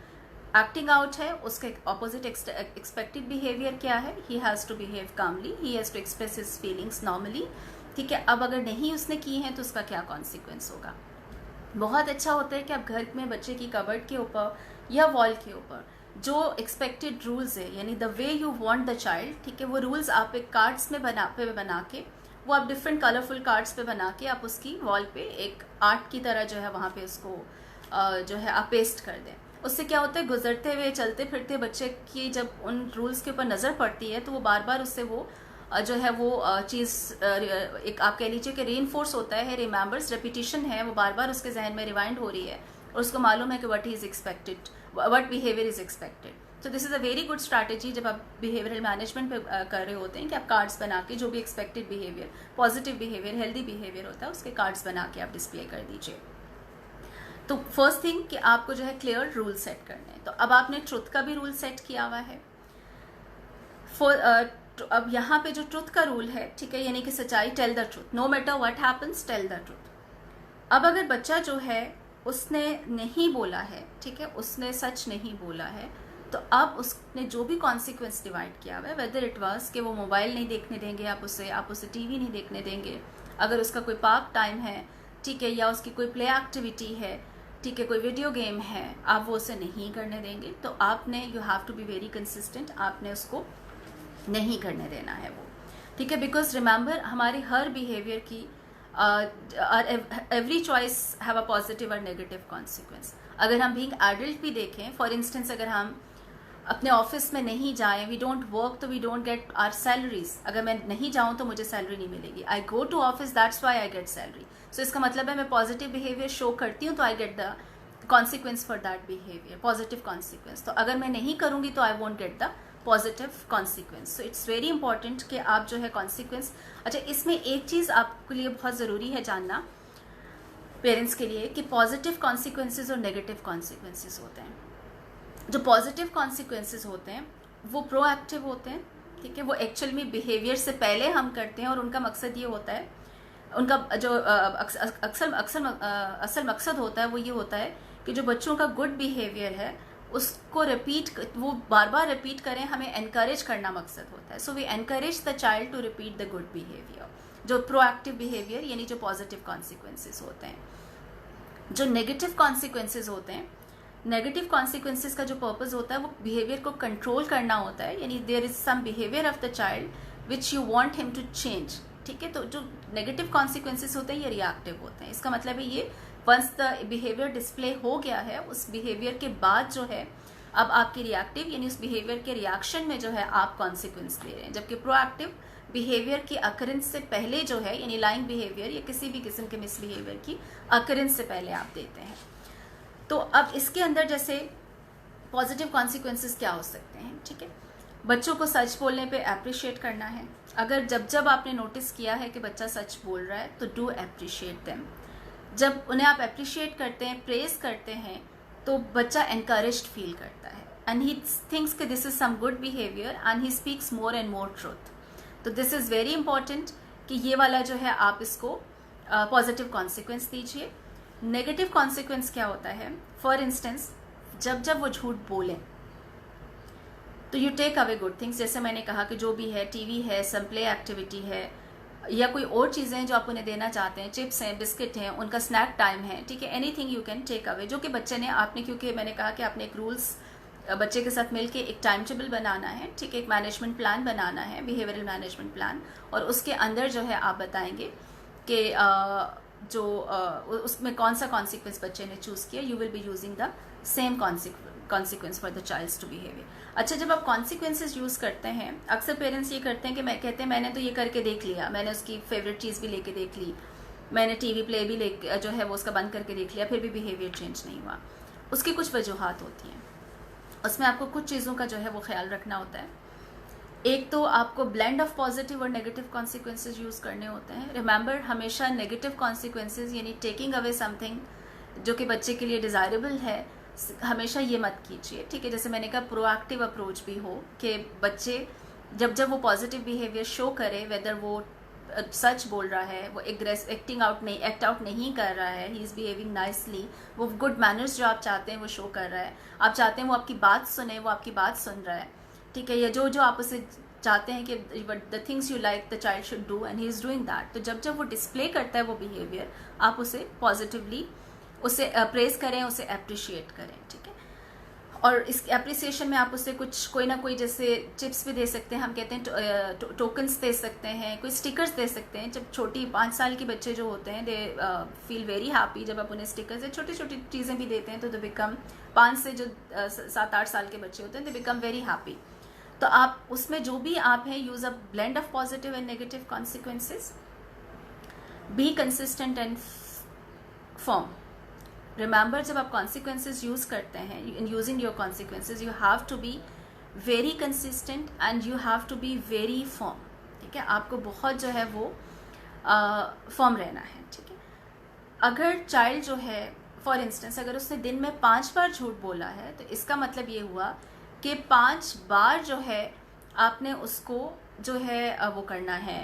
एक्टिंग आउट है उसके ऑपोजिट एक्सपेक्टेड बिहेवियर क्या है, he has to behave calmly, he has to express his feelings normally, ठीक है। अब अगर नहीं उसने की है तो उसका क्या कॉन्सिक्वेंस होगा। बहुत अच्छा होता है कि आप घर में बच्चे की कबर्ड के ऊपर या वॉल के ऊपर जो एक्सपेक्टेड रूल्स है, यानी the way you want the child, ठीक है, वो रूल्स आप एक कार्ड्स में बना के वो आप डिफरेंट कलरफुल कार्ड्स पे बना के आप उसकी वॉल पे एक आर्ट की तरह जो है वहाँ पे उसको जो है आप पेस्ट कर दें। उससे क्या होता है, गुजरते हुए चलते फिरते बच्चे की जब उन रूल्स के ऊपर नज़र पड़ती है तो वो बार बार उससे वो जो है वो चीज़ एक आप कह लीजिए कि रीइंफोर्स होता है, रिमेंबर्स, रेपिटेशन है, वो बार बार उसके जहन में रिवाइंड हो रही है और उसको मालूम है कि what is expected, what behaviour is expected. So this is a very good strategy जब आप बिहेवियरल मैनेजमेंट पे कर रहे होते हैं कि आप कार्ड्स बना के जो भी expected behaviour, positive behaviour, healthy behaviour होता है उसके कार्ड्स बना के आप डिस्प्ले कर दीजिए। तो फर्स्ट थिंग कि आपको जो है क्लियर रूल सेट करने हैं। तो अब आपने ट्रुथ का भी रूल सेट किया हुआ है। अब यहाँ पे जो ट्रुथ का रूल है, ठीक है, यानी कि सच्चाई, tell the truth, no matter what happens, tell the truth. अब अगर बच्चा जो है उसने नहीं बोला है, ठीक है, उसने सच नहीं बोला है, तो अब उसने जो भी कॉन्सिक्वेंस डिवाइड किया हुआ है, वेदर इट वाज कि वो मोबाइल नहीं देखने देंगे आप उसे टीवी नहीं देखने देंगे, अगर उसका कोई पार्क टाइम है, ठीक है, या उसकी कोई प्ले एक्टिविटी है, ठीक है, कोई वीडियो गेम है, आप वो उसे नहीं करने देंगे, तो आपने you have to be very consistent, आपने उसको नहीं करने देना है वो, ठीक है। बिकॉज रिमेंबर हमारी हर बिहेवियर की every choice have a positive और नेगेटिव कॉन्सिक्वेंस। अगर हम बीइंग एडल्ट भी देखें, फॉर इंस्टेंस अगर हम अपने ऑफिस में नहीं जाएं, वी डोंट वर्क तो we don't get our salaries, अगर मैं नहीं जाऊं तो मुझे सैलरी नहीं मिलेगी, I go to office that's why I get salary. So इसका मतलब है मैं पॉजिटिव बिहेवियर शो करती हूँ तो I get the consequence for that behaviour, positive consequence. तो अगर मैं नहीं करूंगी तो I won't get the positive consequence. So it's very important कि आप जो है कॉन्सिक्वेंस, अच्छा इसमें एक चीज़ आपके लिए बहुत ज़रूरी है जानना पेरेंट्स के लिए कि पॉजिटिव कॉन्सिक्वेंसेज और नेगेटिव कॉन्सिक्वेंसेज होते हैं। जो पॉजिटिव कॉन्सिक्वेंसेज होते हैं वो प्रोएक्टिव होते हैं, ठीक है, वो एक्चुअल में बिहेवियर से पहले हम करते हैं और उनका मकसद ये होता है, उनका जो असल मकसद होता है वो ये होता है कि जो बच्चों का गुड बिहेवियर है उसको वो बार बार रिपीट करें, हमें एनकरेज करना मकसद होता है। So we encourage the child to repeat the good behaviour, जो प्रोएक्टिव बिहेवियर यानी जो पॉजिटिव कॉन्सिक्वेंसेज होते हैं। जो नेगेटिव कॉन्सिक्वेंसेज होते हैं, नेगेटिव कॉन्सिक्वेंसेस का जो पर्पस होता है वो बिहेवियर को कंट्रोल करना होता है, यानी there is some behaviour of the child which you want him to change, ठीक है। तो जो नेगेटिव कॉन्सिक्वेंसेस होते हैं ये रिएक्टिव होते हैं। इसका मतलब है ये वंस द बिहेवियर डिस्प्ले हो गया है, उस बिहेवियर के बाद जो है अब आपकी रिएक्टिव यानी उस बिहेवियर के रिएक्शन में जो है आप कॉन्सिक्वेंस ले रहे हैं, जबकि प्रोएक्टिव बिहेवियर की अकरेंस से पहले जो है यानी लाइंग बिहेवियर या किसी भी किस्म के मिसबिहेवियर की अकरेंस से पहले आप देते हैं। तो अब इसके अंदर जैसे पॉजिटिव कॉन्सिक्वेंसेस क्या हो सकते हैं, ठीक है। बच्चों को सच बोलने पे अप्रिशिएट करना है। अगर जब आपने नोटिस किया है कि बच्चा सच बोल रहा है तो डू अप्रिशिएट देम। जब उन्हें आप अप्रिशिएट करते हैं, प्रेज करते हैं, तो बच्चा एनकरेज्ड फील करता है एंड ही थिंक्स कि this is some good behaviour and he speaks more and more truth. तो दिस इज़ वेरी इंपॉर्टेंट कि ये वाला जो है आप इसको पॉजिटिव कॉन्सिक्वेंस दीजिए। नेगेटिव कॉन्सिक्वेंस क्या होता है, फॉर इंस्टेंस जब वो झूठ बोलें तो you take away good things. जैसे मैंने कहा कि जो भी है, टीवी है, सम प्ले एक्टिविटी है या कोई और चीज़ें जो आप उन्हें देना चाहते हैं, चिप्स हैं, बिस्किट हैं, उनका स्नैक टाइम है, ठीक है, anything you can take away, जो कि बच्चे ने आपने, क्योंकि मैंने कहा कि आपने एक रूल्स बच्चे के साथ मिलके एक टाइम टेबल बनाना है, ठीक है, एक मैनेजमेंट प्लान बनाना है, बिहेवियरल मैनेजमेंट प्लान, और उसके अंदर जो है आप बताएंगे कि उसमें कौन सा कॉन्सिक्वेंस बच्चे ने चूज़ किया। You will be using the same consequence for the child's to behaviour. अच्छा, जब आप कॉन्सिक्वेंसेस यूज़ करते हैं, अक्सर पेरेंट्स ये करते हैं कि कहते हैं मैंने तो ये करके देख लिया, मैंने उसकी फेवरेट चीज़ भी लेके देख ली, मैंने टीवी प्ले भी ले जो है वो उसका बंद करके देख लिया, फिर भी बिहेवियर चेंज नहीं हुआ। उसकी कुछ वजूहात होती हैं, उसमें आपको कुछ चीज़ों का जो है वो ख्याल रखना होता है। एक तो आपको ब्लेंड ऑफ पॉजिटिव और नेगेटिव कॉन्सिक्वेंसेज यूज़ करने होते हैं। रिमेंबर, हमेशा नेगेटिव कॉन्सिक्वेंसेज यानी टेकिंग अवे समथिंग जो कि बच्चे के लिए डिज़ायरेबल है, हमेशा ये मत कीजिए, ठीक है। जैसे मैंने कहा प्रोएक्टिव अप्रोच भी हो कि बच्चे जब वो पॉजिटिव बिहेवियर शो करे, वेदर वो सच बोल रहा है, वो एक्ट आउट नहीं कर रहा है, ही इज़ बिहेविंग नाइसली, वो गुड मैनर्स जो आप चाहते हैं वो शो कर रहा है, आप चाहते हैं वो आपकी बात सुने, वो आपकी बात सुन रहा है, ठीक है, या जो आप उसे चाहते हैं कि the things you like the child should do and he is doing that. तो जब वो डिस्प्ले करता है वो बिहेवियर, आप उसे पॉजिटिवली उसे प्रेज करें, उसे अप्रिशिएट करें, ठीक है। और इस एप्रिसिएशन में आप उसे कोई ना कोई जैसे चिप्स भी दे सकते हैं, हम कहते हैं टोकन्स दे सकते हैं, कोई स्टिकर्स दे सकते हैं। जब 5 साल के बच्चे जो होते हैं दे फील वेरी हैप्पी जब आप उन्हें स्टिकर्स या छोटी छोटी चीज़ें भी देते हैं, तो दे बिकम 5 से जो 7-8 साल के बच्चे होते हैं, दे बिकम वेरी हैप्पी। तो आप उसमें जो भी आप हैं, use a blend of positive and negative consequences, be consistent and firm. Remember, जब आप कॉन्सिक्वेंसेज यूज़ करते हैं, in using your consequences you have to be very consistent and you have to be very firm, ठीक है। आपको बहुत जो है वो फर्म रहना है, ठीक है। अगर चाइल्ड जो है, फॉर इंस्टेंस, अगर उसने दिन में 5 बार झूठ बोला है, तो इसका मतलब ये हुआ कि 5 बार जो है आपने उसको जो है वो करना है,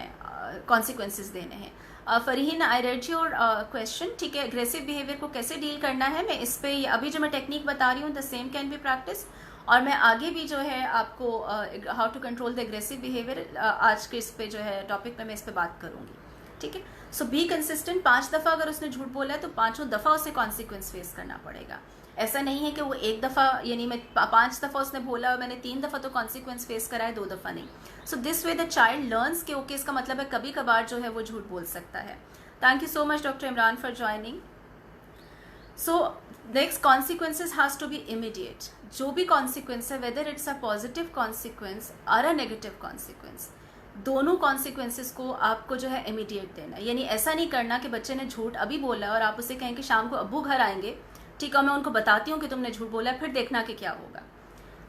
कॉन्सिक्वेंसेज देने हैं। Farheen, I read your question, ठीक है। एग्रेसिव बिहेवियर को कैसे डील करना है, मैं इस पे अभी जो मैं टेक्निक बता रही हूँ, the same can be practice, और मैं आगे भी जो है आपको how to control the aggressive behaviour आज के इस पे जो है टॉपिक पे मैं इस पे बात करूँगी, ठीक है। So be consistent. 5 दफ़ा अगर उसने झूठ बोला है तो 5 दफ़ा उसे कॉन्सिक्वेंस फेस करना पड़ेगा। ऐसा नहीं है कि वो 1 दफ़ा, यानी मैं 5 दफ़ा उसने बोला और मैंने 3 दफ़ा तो कॉन्सिक्वेंस फेस करा है, 2 दफ़ा नहीं। So this way the child learns के ओके, इसका मतलब है कभी कभार जो है वो झूठ बोल सकता है। Thank you so much doctor Imran for joining. So next, consequences has to be immediate. जो भी कॉन्सिक्वेंस है, whether it's a positive consequence और अ नेगेटिव कॉन्सिक्वेंस, दोनों कॉन्सिक्वेंसेस को आपको जो है इमीडिएट देना है। यानी ऐसा नहीं करना कि बच्चे ने झूठ अभी बोला और आप उसे कहें कि शाम को अब्बू घर आएंगे, ठीक है, मैं उनको बताती हूँ कि तुमने झूठ बोला, फिर देखना कि क्या होगा।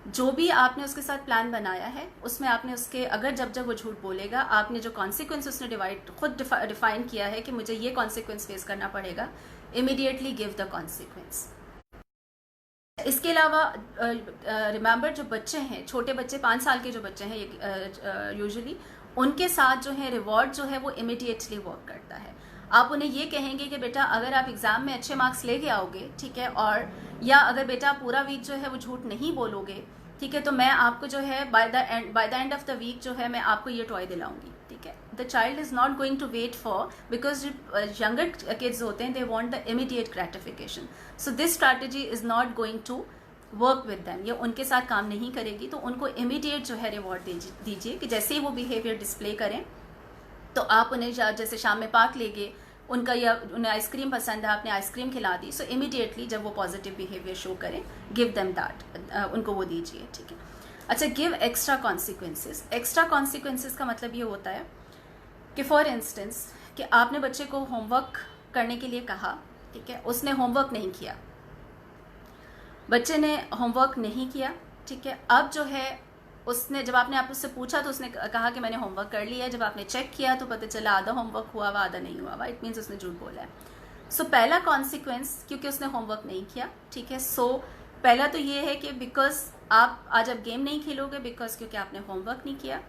जो भी आपने उसके साथ प्लान बनाया है, उसमें आपने उसके, अगर जब वो झूठ बोलेगा, आपने जो कॉन्सिक्वेंस उसने खुद डिफाइन किया है कि मुझे ये कॉन्सिक्वेंस फेस करना पड़ेगा, इमीडिएटली गिव द कॉन्सिक्वेंस। इसके अलावा रिमेंबर, जो बच्चे हैं, छोटे बच्चे, 5 साल के जो बच्चे हैं यूजुअली, उनके साथ जो है रिवॉर्ड जो है वो इमीडिएटली वर्क करता है। आप उन्हें ये कहेंगे कि बेटा अगर आप एग्ज़ाम में अच्छे मार्क्स लेके आओगे, ठीक है, और या अगर बेटा पूरा वीक जो है वो झूठ नहीं बोलोगे, ठीक है, तो मैं आपको जो है by the end of the week जो है मैं आपको ये टॉय दिलाऊंगी, ठीक है। The child is not going to wait for, because younger kids होते हैं they want the immediate gratification. So this strategy is not going to work with them, ये उनके साथ काम नहीं करेगी. तो उनको इमीडिएट जो है रिवॉर्ड दीजिए कि जैसे ही वो बिहेवियर डिस्प्ले करें तो आप उन्हें जैसे शाम में पार्क ले गए, उनका या उन्हें आइसक्रीम पसंद है, आपने आइसक्रीम खिला दी, सो इमीडिएटली जब वो पॉजिटिव बिहेवियर शो करें, गिव देम दैट, उनको वो दीजिए. ठीक है. अच्छा, give extra consequences. Extra consequences का मतलब ये होता है कि फॉर इंस्टेंस कि आपने बच्चे को होमवर्क करने के लिए कहा, ठीक है, उसने होमवर्क नहीं किया, बच्चे ने होमवर्क नहीं किया, ठीक है. अब जो है उसने, जब आपने आप उससे पूछा तो उसने कहा कि मैंने होमवर्क कर लिया है. जब आपने चेक किया तो पता चला आधा होमवर्क हुआ हुआ आधा नहीं हुआ हुआ. इट मीन्स उसने झूठ बोला है. सो पहला कॉन्सिक्वेंस, क्योंकि उसने होमवर्क नहीं किया, ठीक है. सो पहला तो ये है कि बिकॉज आप आज अब गेम नहीं खेलोगे, बिकॉज क्योंकि आपने होमवर्क नहीं किया.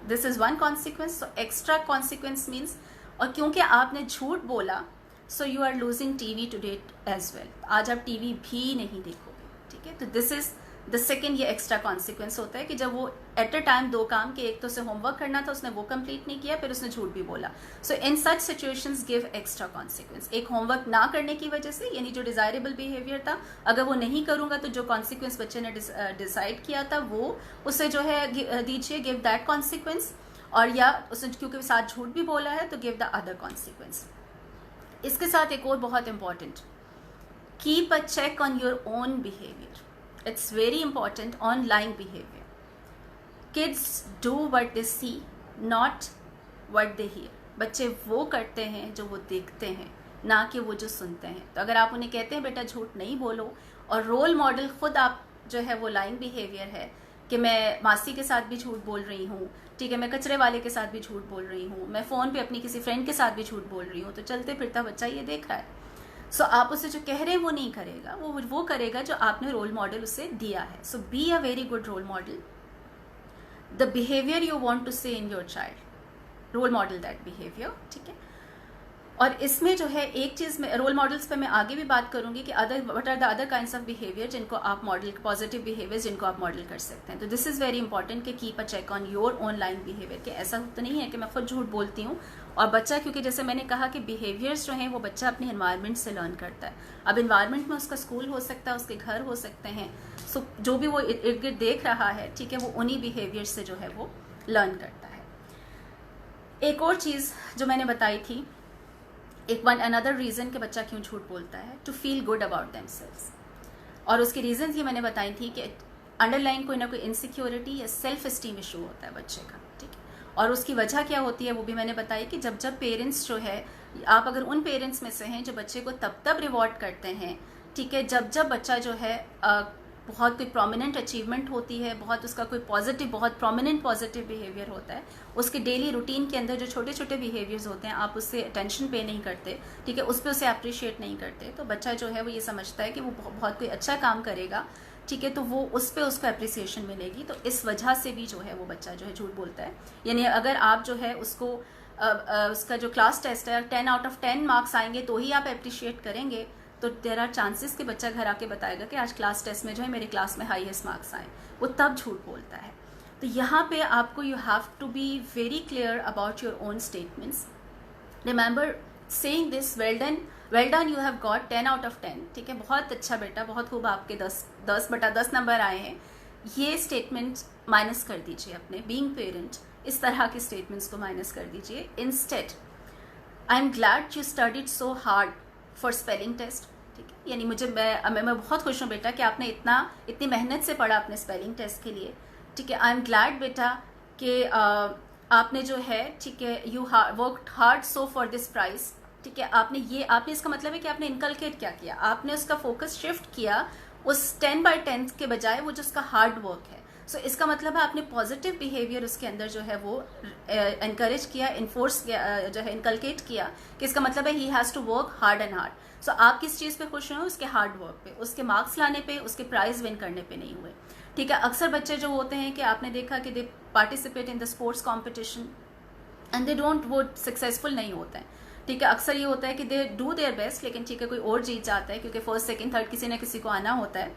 This is one consequence. So extra consequence means, और क्योंकि आपने झूठ बोला, so you are losing TV today as well. आज आप टीवी भी नहीं देखोगे, ठीक है. तो दिस इज द सेकेंड, ये एक्स्ट्रा कॉन्सिक्वेंस होता है कि जब वो एट अ टाइम दो काम के, एक तो उसे होमवर्क करना था, उसने वो कंप्लीट नहीं किया, फिर उसने झूठ भी बोला. So in such situations give extra consequence. एक होमवर्क ना करने की वजह से, यानी जो डिजायरेबल बिहेवियर था, अगर वो नहीं करूंगा तो जो कॉन्सिक्वेंस बच्चे ने डिसाइड किया था वो उसे जो है दीजिए, गिव दैट कॉन्सिक्वेंस. और या उसने क्योंकि साथ झूठ भी बोला है तो गिव द अदर कॉन्सिक्वेंस. इसके साथ एक और बहुत important, keep a check on your own behaviour. It's very important on lying behavior. Kids do what they see, not what they hear. बच्चे वो करते हैं जो वो देखते हैं, ना कि वो जो सुनते हैं. तो अगर आप उन्हें कहते हैं बेटा झूठ नहीं बोलो, और रोल मॉडल खुद आप जो है वो लाइंग बिहेवियर है कि मैं मासी के साथ भी झूठ बोल रही हूँ, ठीक है, मैं कचरे वाले के साथ भी झूठ बोल रही हूँ, मैं फ़ोन पे अपनी किसी फ्रेंड के साथ भी झूठ बोल रही हूँ, तो चलते फिरता बच्चा ये देख रहा है. सो आप उसे जो कह रहे हैं वो नहीं करेगा, वो करेगा जो आपने रोल मॉडल उसे दिया है. So be a very good role model. The behaviour you want to see in your child, role model that behaviour, ठीक है. और इसमें जो है एक चीज़ में रोल मॉडल्स पे मैं आगे भी बात करूंगी कि what are the other kinds of behaviour जिनको आप मॉडल, पॉजिटिव बिहेवियर जिनको आप मॉडल कर सकते हैं. तो दिस इज़ वेरी इंपॉर्टेंट कि keep a check on your online behaviour. कि ऐसा तो नहीं है कि मैं खुद झूठ बोलती हूँ और बच्चा, क्योंकि जैसे मैंने कहा कि बिहेवियर्स जो हैं वो बच्चा अपने इन्वायरमेंट से लर्न करता है. अब इन्वायरमेंट में उसका स्कूल हो सकता है, उसके घर हो सकते हैं, सो जो भी वो इर्द गिर्द देख रहा है, ठीक है, वो उन्हीं बिहेवियर से जो है वो लर्न करता है. एक और चीज़ जो मैंने बताई थी, अनदर रीज़न कि बच्चा क्यों झूठ बोलता है, to feel good about themselves. और उसकी रीज़न ये मैंने बताई थी कि अंडरलाइन कोई ना कोई इनसिक्योरिटी या सेल्फ एस्टीम इशू होता है बच्चे का, ठीक है. और उसकी वजह क्या होती है वो भी मैंने बताई कि जब पेरेंट्स जो है, आप अगर उन पेरेंट्स में से हैं जो बच्चे को तब रिवॉर्ड करते हैं, ठीक है, जब बच्चा जो है बहुत कोई प्रोमिनेंट अचीवमेंट होती है, बहुत उसका कोई पॉजिटिव, बहुत प्रोमिनेंट पॉजिटिव बिहेवियर होता है, उसके डेली रूटीन के अंदर जो छोटे छोटे बिहेवियर्स होते हैं, आप उससे अटेंशन पे नहीं करते, ठीक है, उस पर उसे अप्रिशिएट नहीं करते, तो बच्चा जो है वो ये समझता है कि वो बहुत कोई अच्छा काम करेगा, ठीक है, तो वो उस पर उसको अप्रिसिएशन मिलेगी. तो इस वजह से भी जो है वो बच्चा जो है झूठ बोलता है. यानी अगर आप जो है उसको उसका जो क्लास टेस्ट है 10 आउट ऑफ 10 मार्क्स आएंगे तो ही आप अप्रिशिएट करेंगे, तो देयर आर चांसेस कि बच्चा घर आके बताएगा कि आज क्लास टेस्ट में जो है मेरे क्लास में हाईएस्ट मार्क्स आए, वो तब झूठ बोलता है. तो यहाँ पे आपको you have to be very clear about your own statements. Remember saying this, well done, you have got 10 out of 10, ठीक है, बहुत अच्छा बेटा, बहुत खूब, आपके 10/10 नंबर आए हैं. ये स्टेटमेंट माइनस कर दीजिए अपने बीइंग पेरेंट, इस तरह के स्टेटमेंट्स को माइनस कर दीजिए. Instead, I am glad you studied so hard for spelling test, ठीक है, यानी मैं बहुत खुश हूँ बेटा कि आपने इतनी मेहनत से पढ़ा अपने स्पेलिंग टेस्ट के लिए, ठीक है. आई एम ग्लैड बेटा कि आपने जो है, ठीक है, you worked hard so for this prize, ठीक है. आपने इसका मतलब है कि आपने इनकलकेट क्या किया, आपने उसका फोकस शिफ्ट किया उस 10/10 के बजाय वो जो उसका हार्ड वर्क है. सो इसका मतलब है आपने पॉजिटिव बिहेवियर उसके अंदर जो है वो एनकरेज किया, इन्फोर्स किया, जो है इनकलकेट किया, कि इसका मतलब है he has to work hard and hard. So आप किस चीज़ पे खुश हुए, उसके हार्ड वर्क पे, उसके मार्क्स लाने पे, उसके प्राइज विन करने पे नहीं हुए, ठीक है. अक्सर बच्चे जो होते हैं कि आपने देखा कि दे participate in the sports competition and they don't, वो सक्सेसफुल नहीं होते हैं, ठीक है. अक्सर ये होता है कि दे डू देयर बेस्ट, लेकिन ठीक है कोई और जीत जाता है क्योंकि फर्स्ट सेकंड थर्ड किसी न किसी को आना होता है.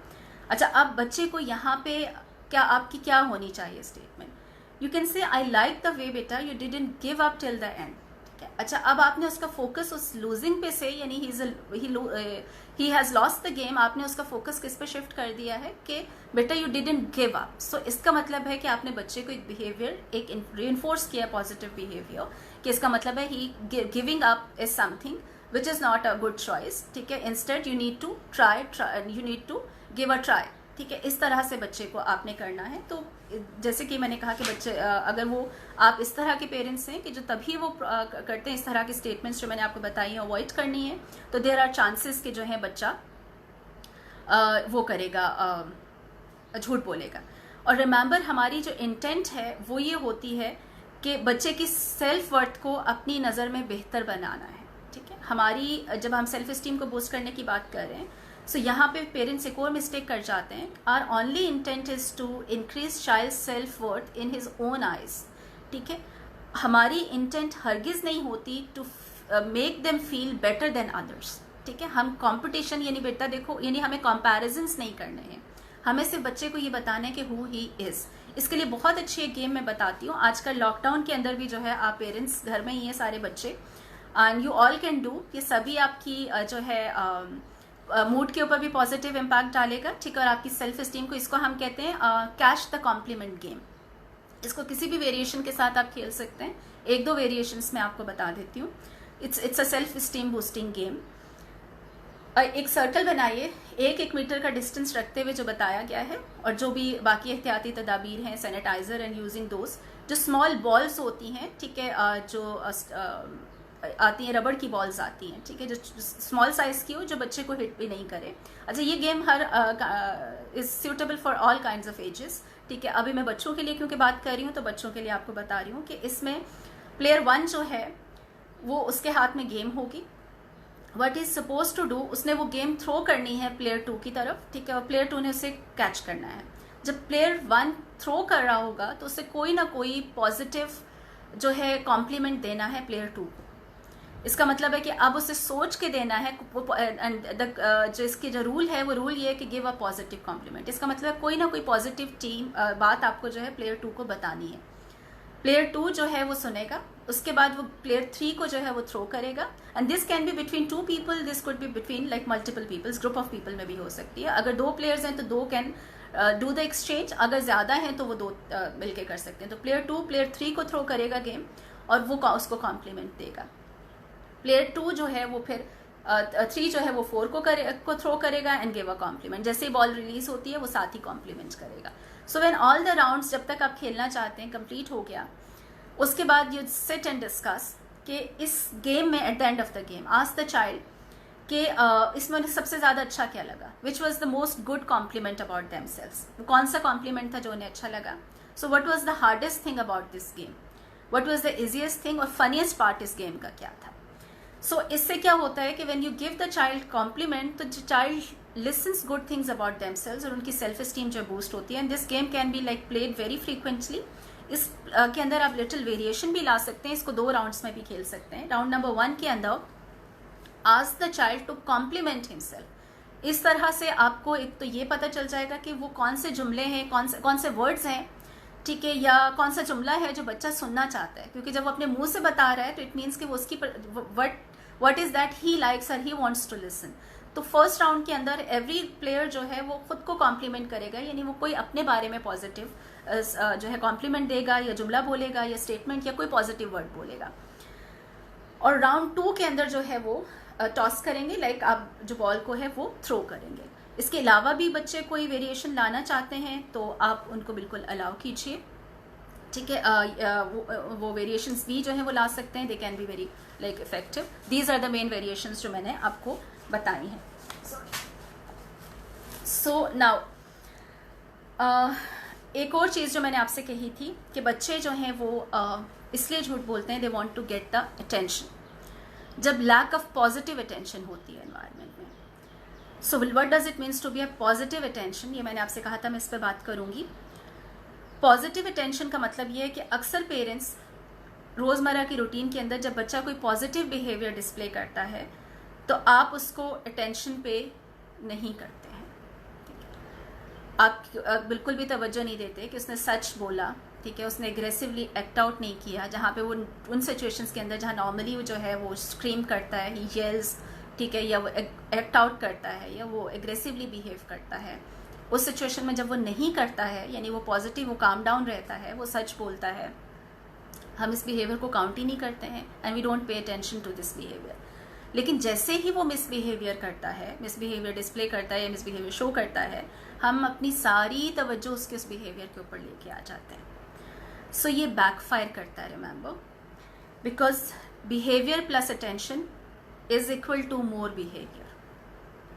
अच्छा, अब बच्चे को यहाँ पे आपकी क्या होनी चाहिए statement you can say I like the way बेटा you didn't give up till the end. अच्छा, अब आपने उसका फोकस उस लूजिंग पे से, यानी he has lost the game, आपने उसका फोकस किस पे शिफ्ट कर दिया है कि बेटा यू डिडंट गिव अप। सो इसका मतलब है कि आपने बच्चे को एक बिहेवियर एक रीइंफोर्स किया, पॉजिटिव बिहेवियर, कि इसका मतलब है he giving up is something which is not a good choice. ठीक है, instead you need to try, you need to give a try. ठीक है, इस तरह से बच्चे को आपने करना है। तो जैसे कि मैंने कहा कि बच्चे अगर वो आप इस तरह के पेरेंट्स हैं कि जो तभी वो करते हैं इस तरह की स्टेटमेंट्स जो मैंने आपको बताई हैं अवॉइड करनी है, तो देयर आर चांसेस कि जो है बच्चा वो करेगा, झूठ बोलेगा। और रिमेंबर, हमारी जो इंटेंट है वो ये होती है कि बच्चे की सेल्फ वर्थ को अपनी नज़र में बेहतर बनाना है। ठीक है, हमारी जब हम सेल्फ इस्टीम को बूस्ट करने की बात कर रहे हैं, सो यहाँ पे पेरेंट्स एक और मिस्टेक कर जाते हैं। Our only intent is to increase child self worth in his own eyes. ठीक है, हमारी इंटेंट हरगिज नहीं होती to make them feel better than others. ठीक है, हम कंपटीशन यानी बेटा देखो, यानी हमें कंपैरिजन्स नहीं करने हैं, हमें सिर्फ बच्चे को ये बताना है कि हु ही इज। इसके लिए बहुत अच्छी एक गेम मैं बताती हूँ। आजकल लॉकडाउन के अंदर भी जो है आप पेरेंट्स घर में ही हैं सारे बच्चे, and you all can do, ये सभी आपकी जो है मूड के ऊपर भी पॉजिटिव इम्पैक्ट डालेगा। ठीक है, और आपकी सेल्फ इस्टीम को, इसको हम कहते हैं कैच द कॉम्प्लीमेंट गेम। इसको किसी भी वेरिएशन के साथ आप खेल सकते हैं, एक दो वेरिएशंस में आपको बता देती हूँ। It's a self esteem boosting game. एक सर्कल बनाइए, 1-1 मीटर का डिस्टेंस रखते हुए जो बताया गया है, और जो भी बाकी एहतियाती तदाबीर हैं, सैनिटाइजर एंड यूजिंग दोज, जो स्मॉल बॉल्स होती हैं, ठीक है, जो आती हैं, रबड़ की बॉल्स आती हैं, ठीक है, जो स्मॉल साइज की हो, जो बच्चे को हिट भी नहीं करे। अच्छा, ये गेम हर is suitable for all kinds of ages. ठीक है, अभी मैं बच्चों के लिए क्योंकि बात कर रही हूँ, तो बच्चों के लिए आपको बता रही हूँ कि इसमें प्लेयर 1 जो है वो उसके हाथ में गेम होगी। What is suppose to do, उसने वो गेम थ्रो करनी है प्लेयर 2 की तरफ। ठीक है, और प्लेयर 2 ने उसे कैच करना है। जब प्लेयर 1 थ्रो कर रहा होगा तो उसे कोई ना कोई पॉजिटिव जो है कॉम्प्लीमेंट देना है प्लेयर 2 को। इसका मतलब है कि अब उसे सोच के देना है, जो इसके जो रूल है वो रूल ये है कि गिव अ पॉजिटिव कॉम्प्लीमेंट। इसका मतलब है कोई ना कोई पॉजिटिव बात आपको जो है प्लेयर 2 को बतानी है। प्लेयर 2 जो है वो सुनेगा, उसके बाद वो प्लेयर 3 को जो है वो थ्रो करेगा। And this can be between 2 people, this could be between like multiple peoples, group of people में भी हो सकती है। अगर 2 प्लेयर्स हैं तो 2 कैन डू द एक्सचेंज, अगर ज़्यादा हैं तो वो 2 मिलके कर सकते हैं। तो प्लेयर 2 प्लेयर 3 को थ्रो करेगा गेम, और वो उसको कॉम्प्लीमेंट देगा। प्लेयर 2 जो है वो फिर 3 जो है वो 4 को थ्रो करेगा एंड गिव अ कॉम्प्लीमेंट। जैसे ही बॉल रिलीज होती है वो साथ ही कॉम्प्लीमेंट करेगा। So when all the rounds, जब तक आप खेलना चाहते हैं, कंप्लीट हो गया, उसके बाद यू सिट एंड डिस्कस कि इस गेम में at the end of the game ask the child कि इसमें सबसे ज़्यादा अच्छा क्या लगा, which was the most good compliment about themselves. कौन सा कॉम्प्लीमेंट था जो उन्हें अच्छा लगा। So what was the hardest thing about this game, what was the easiest thing, और फनीएस्ट पार्ट इस गेम का क्या था। सो इससे क्या होता है कि when you give the child complement, तो child lessons good things about themselves, और उनकी सेल्फ स्टीम जो बूस्ट होती है। And this game can be like played very frequently. इस के अंदर आप लिटिल वेरिएशन भी ला सकते हैं, इसको 2 राउंड्स में भी खेल सकते हैं। राउंड नंबर 1 के अंदर ask the child to compliment himself. इस तरह से आपको एक तो ये पता चल जाएगा कि वो कौन से जुमले हैं, कौन से वर्ड्स हैं, ठीक है, या कौन सा जुमला है जो बच्चा सुनना चाहता है। क्योंकि जब वो अपने मुंह से बता रहा है तो इट मीन्स कि वो उसकी what is that he likes और ही वॉन्ट्स टू लिसन। तो फर्स्ट राउंड के अंदर एवरी प्लेयर जो है वो खुद को कॉम्प्लीमेंट करेगा, यानी वो कोई अपने बारे में पॉजिटिव जो है कॉम्प्लीमेंट देगा, या जुमला बोलेगा, या स्टेटमेंट, या कोई पॉजिटिव वर्ड बोलेगा। और राउंड 2 के अंदर जो है वो टॉस करेंगे, लाइक आप जो बॉल को है वो थ्रो करेंगे। इसके अलावा भी बच्चे कोई वेरिएशन लाना चाहते हैं तो आप उनको बिल्कुल अलाउ कीजिए। ठीक है, वो वेरिएशंस भी जो है वो ला सकते हैं, they can be very like effective. These are the main variations जो मैंने आपको बताई हैं। सो नाउ एक और चीज़ जो मैंने आपसे कही थी कि बच्चे जो हैं वो इसलिए झूठ बोलते हैं, they want to get the attention. जब लैक ऑफ पॉजिटिव अटेंशन होती है एनवायरनमेंट में, so what does it means to be a positive attention, ये मैंने आपसे कहा था, मैं इस पर बात करूंगी। पॉजिटिव अटेंशन का मतलब ये है कि अक्सर पेरेंट्स रोज़मर्रा की रूटीन के अंदर जब बच्चा कोई पॉजिटिव बिहेवियर डिस्प्ले करता है तो आप उसको अटेंशन पे नहीं करते हैं। आप बिल्कुल भी तवज्जो नहीं देते कि उसने सच बोला, ठीक है, उसने एग्रेसिवली एक्ट आउट नहीं किया, जहाँ पे वो उन सिचुएशंस के अंदर जहाँ नॉर्मली वो जो है वो स्क्रीम करता है, ही येल्स, ठीक है, या वो एक्ट आउट करता है, या वो एग्रेसिवली बिहेव करता है, उस सिचुएशन में जब वो नहीं करता है, यानी वो पॉजिटिव, वो काम डाउन रहता है, वो सच बोलता है, हम इस बिहेवियर को काउंट ही नहीं करते हैं and we don't pay attention to this behaviour. लेकिन जैसे ही वो मिसबिहेवियर करता है, मिसबिहेवियर डिस्प्ले करता है या मिसबिहेवियर शो करता है, हम अपनी सारी तवज्जो उसके उस बिहेवियर के ऊपर लेके आ जाते हैं। सो ये बैकफायर करता है, remember, because behaviour plus attention is equal to more behaviour.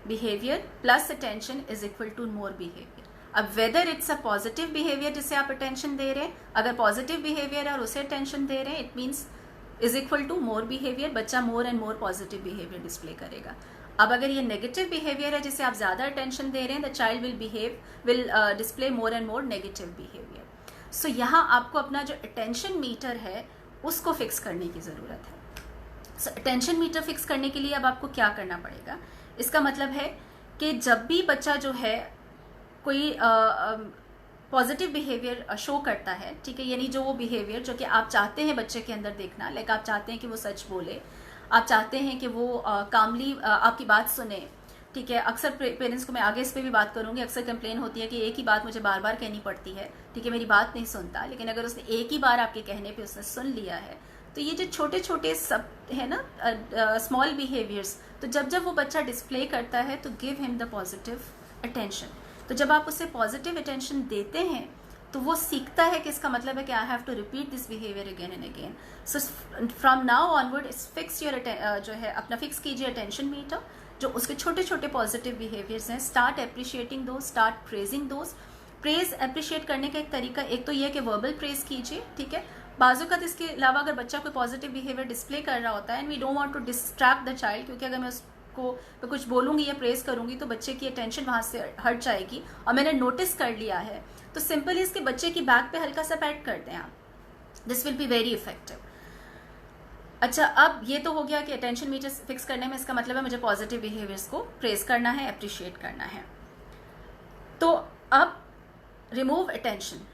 Behaviour plus attention is equal to more behaviour. अब whether it's a positive behaviour जिसे आप अटेंशन दे रहे हैं, अगर पॉजिटिव बिहेवियर है और उसे अटेंशन दे रहे हैं, it means is equal to more behaviour, बच्चा more and more positive behaviour display करेगा। अब अगर ये नेगेटिव बिहेवियर है जिसे आप ज्यादा अटेंशन दे रहे हैं, the child will display more and more negative behaviour. So यहाँ आपको अपना जो अटेंशन मीटर है उसको फिक्स करने की जरूरत है। सो अटेंशन मीटर फिक्स करने के लिए अब आपको क्या करना पड़ेगा, इसका मतलब है कि जब भी बच्चा जो है कोई पॉजिटिव बिहेवियर शो करता है, ठीक है, यानी जो वो बिहेवियर जो कि आप चाहते हैं बच्चे के अंदर देखना, लाइक आप चाहते हैं कि वो सच बोले, आप चाहते हैं कि वो कामली आपकी बात सुने, ठीक है। अक्सर पेरेंट्स को, मैं आगे इस पर भी बात करूंगी, अक्सर कंप्लेन होती है कि एक ही बात मुझे बार बार कहनी पड़ती है, ठीक है, मेरी बात नहीं सुनता। लेकिन अगर उसने एक ही बार आपके कहने पे उसने सुन लिया है, तो ये जो छोटे छोटे सब है ना, स्मॉल बिहेवियर्स, तो जब जब वो बच्चा डिस्प्ले करता है तो give him the positive attention. तो जब आप उसे पॉजिटिव अटेंशन देते हैं तो वो सीखता है कि इसका मतलब है कि I have to repeat this behaviour again and again. So from now onward fix your जो है अपना फिक्स कीजिए अटेंशन मीटर, जो उसके छोटे छोटे पॉजिटिव बिहेवियर्स हैं, start appreciating those, start praising those. Praise appreciate करने का एक तरीका, एक तो ये है कि वर्बल प्रेज कीजिए, ठीक है। बाजुकात इसके अलावा अगर बच्चा कोई पॉजिटिव बिहेवियर डिस्प्ले कर रहा होता है and we don't want to distract the child, क्योंकि अगर मैं कुछ बोलूंगी या प्रेज करूंगी तो बच्चे की अटेंशन वहां से हट जाएगी, और मैंने नोटिस कर लिया है, तो सिंपली इसके बच्चे की बैक पे हल्का सा पैट कर दें आप, this will be very effective. अच्छा, अब ये तो हो गया कि अटेंशन मीटर फिक्स करने में इसका मतलब है मुझे पॉजिटिव बिहेवियर्स को प्रेज करना है, अप्रिशिएट करना है। तो अब remove attention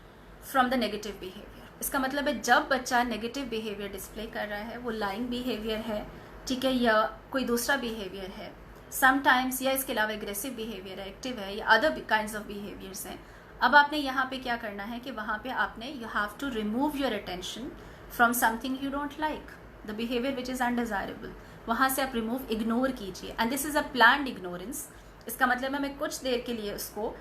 from the negative behaviour, इसका मतलब है जब बच्चा नेगेटिव बिहेवियर डिस्प्ले कर रहा है, वो लाइंग बिहेवियर है, ठीक है, या कोई दूसरा बिहेवियर है समटाइम्स, या इसके अलावा एग्रेसिव बिहेवियर है, एक्टिव है, या अदर काइंड्स ऑफ बिहेवियर्स हैं, अब आपने यहाँ पे क्या करना है कि वहाँ पे आपने you have to remove your attention from something you don't like, the behaviour which is undesirable, वहाँ से आप रिमूव, इग्नोर कीजिए। And this is a planned ignorance, इसका मतलब है मैं कुछ देर के लिए उसको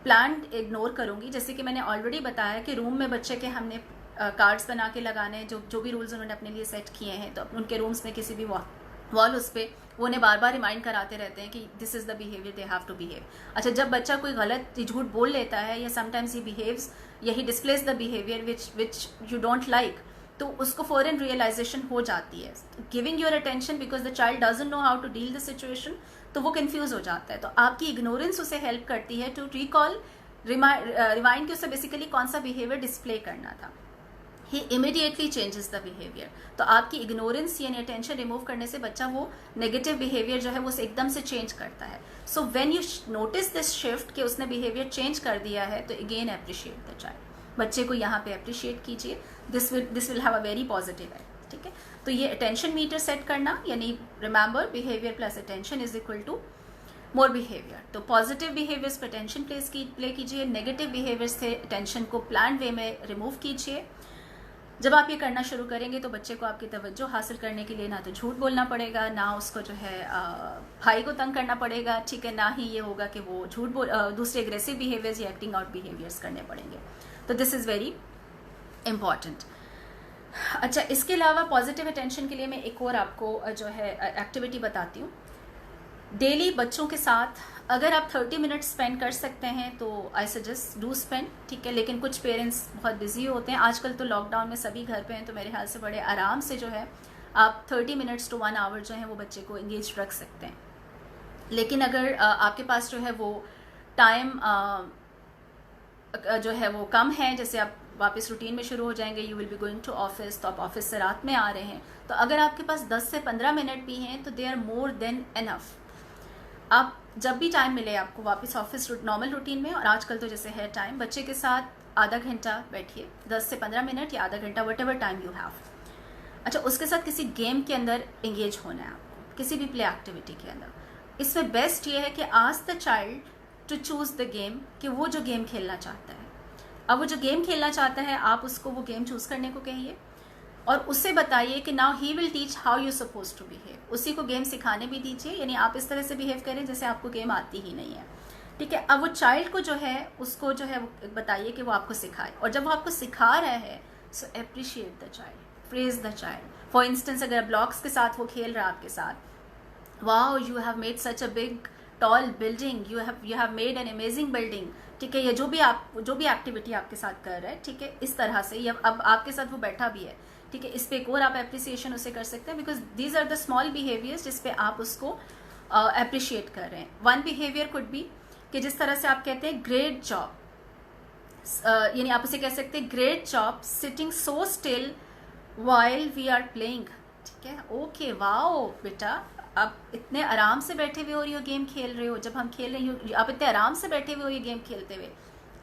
प्लान्ड इग्नोर करूँगी। जैसे कि मैंने ऑलरेडी बताया कि रूम में बच्चे के हमने कार्ड्स बना के लगाने, जो भी रूल्स उन्होंने अपने लिए सेट किए हैं, तो उनके रूम्स में किसी भी वॉल उस पर वो उन्हें बार बार रिमाइंड कराते रहते हैं कि this is the behaviour they have to behave. अच्छा, जब बच्चा कोई गलत झूठ बोल लेता है या समटाइम्स ही बिहेव्स या he displays the behaviour which you don't like, तो उसको फॉरन रियलाइजेशन हो जाती है, giving your attention because the child doesn't know how to deal the situation, तो वो कंफ्यूज हो जाता है। तो आपकी इग्नोरेंस उसे हेल्प करती है टू रिकॉल, रिमाइंड कि उसे बेसिकली कौन सा बिहेवियर डिस्प्ले करना था। ही इमीडिएटली चेंजेस द बिहेवियर। तो आपकी इग्नोरेंस यानी अटेंशन रिमूव करने से बच्चा वो नेगेटिव बिहेवियर जो है वो एकदम से चेंज करता है। So when you notice this shift कि उसने बिहेवियर चेंज कर दिया है, तो अगेन अप्रिशिएट द चाइल्ड, बच्चे को यहाँ पे अप्रिशिएट कीजिए, this will have a very positive effect, ठीक है। तो ये अटेंशन मीटर सेट करना, यानी remember behaviour plus attention is equal to more behaviour. तो पॉजिटिव बिहेवियर्स पर अटेंशन प्ले कीजिए, नेगेटिव बिहेवियर से अटेंशन को प्लान वे में रिमूव कीजिए। जब आप ये करना शुरू करेंगे तो बच्चे को आपकी तवज्जो हासिल करने के लिए ना तो झूठ बोलना पड़ेगा, ना उसको जो है भाई को तंग करना पड़ेगा, ठीक है, ना ही ये होगा कि वो दूसरे एग्रेसिव बिहेवियर्स या एक्टिंग आउट बिहेवियर्स करने पड़ेंगे। तो दिस इज़ वेरी इंपॉर्टेंट। अच्छा, इसके अलावा पॉजिटिव अटेंशन के लिए मैं एक और आपको जो है एक्टिविटी बताती हूँ। डेली बच्चों के साथ अगर आप 30 मिनट्स स्पेंड कर सकते हैं तो आई सजेस्ट डू स्पेंड, ठीक है। लेकिन कुछ पेरेंट्स बहुत बिजी होते हैं, आजकल तो लॉकडाउन में सभी घर पे हैं, तो मेरे ख्याल से बड़े आराम से जो है आप 30 मिनट्स टू 1 आवर जो है वो बच्चे को इंगेज रख सकते हैं। लेकिन अगर आपके पास जो है वो टाइम जो है वो कम है, जैसे आप वापस रूटीन में शुरू हो जाएंगे, you will be going to office, तो आप ऑफिस से रात में आ रहे हैं, तो अगर आपके पास 10 से 15 मिनट भी हैं तो they are more than enough. आप जब भी टाइम मिले आपको वापस ऑफिस नॉर्मल रूटीन में, और आजकल तो जैसे है टाइम, बच्चे के साथ आधा घंटा बैठिए, 10 से 15 मिनट या आधा घंटा, what ever time you have. अच्छा, उसके साथ किसी गेम के अंदर एंगेज होना है आपको, किसी भी प्ले एक्टिविटी के अंदर। इसमें बेस्ट ये है कि ask the child to choose the game, कि वो जो गेम खेलना चाहता है, अब वो जो गेम खेलना चाहता है आप उसको वो गेम चूज़ करने को कहिए और उससे बताइए कि now he will teach how you suppose to behave. उसी को गेम सिखाने भी दीजिए, यानी आप इस तरह से बिहेव करें जैसे आपको गेम आती ही नहीं है, ठीक है। अब वो चाइल्ड को जो है उसको जो है वो बताइए कि वो आपको सिखाए, और जब वो आपको सिखा रहा है so appreciate the child, praise the child. For instance अगर ब्लॉक्स के साथ वो खेल रहा है आपके साथ, wow you have made such a big tall building, you have made an amazing building, ठीक है। ये जो भी एक्टिविटी आपके साथ कर रहा है, ठीक है, इस तरह से, या अब आपके साथ वो बैठा भी है, ठीक है, इस पे एक और आप एप्रिसिएशन उसे कर सकते हैं, because these are the small behaviours जिस पे आप उसको अप्रिशिएट कर रहे हैं। वन बिहेवियर कुड बी कि जिस तरह से आप कहते हैं ग्रेट जॉब, यानी आप उसे कह सकते हैं great job sitting so still while we are playing, ठीक है। ओके, वाओ बेटा, आप इतने आराम से बैठे हुए हो और ये गेम खेल रहे हो, जब हम खेल रहे हो आप इतने आराम से बैठे हुए हो ये गेम खेलते हुए,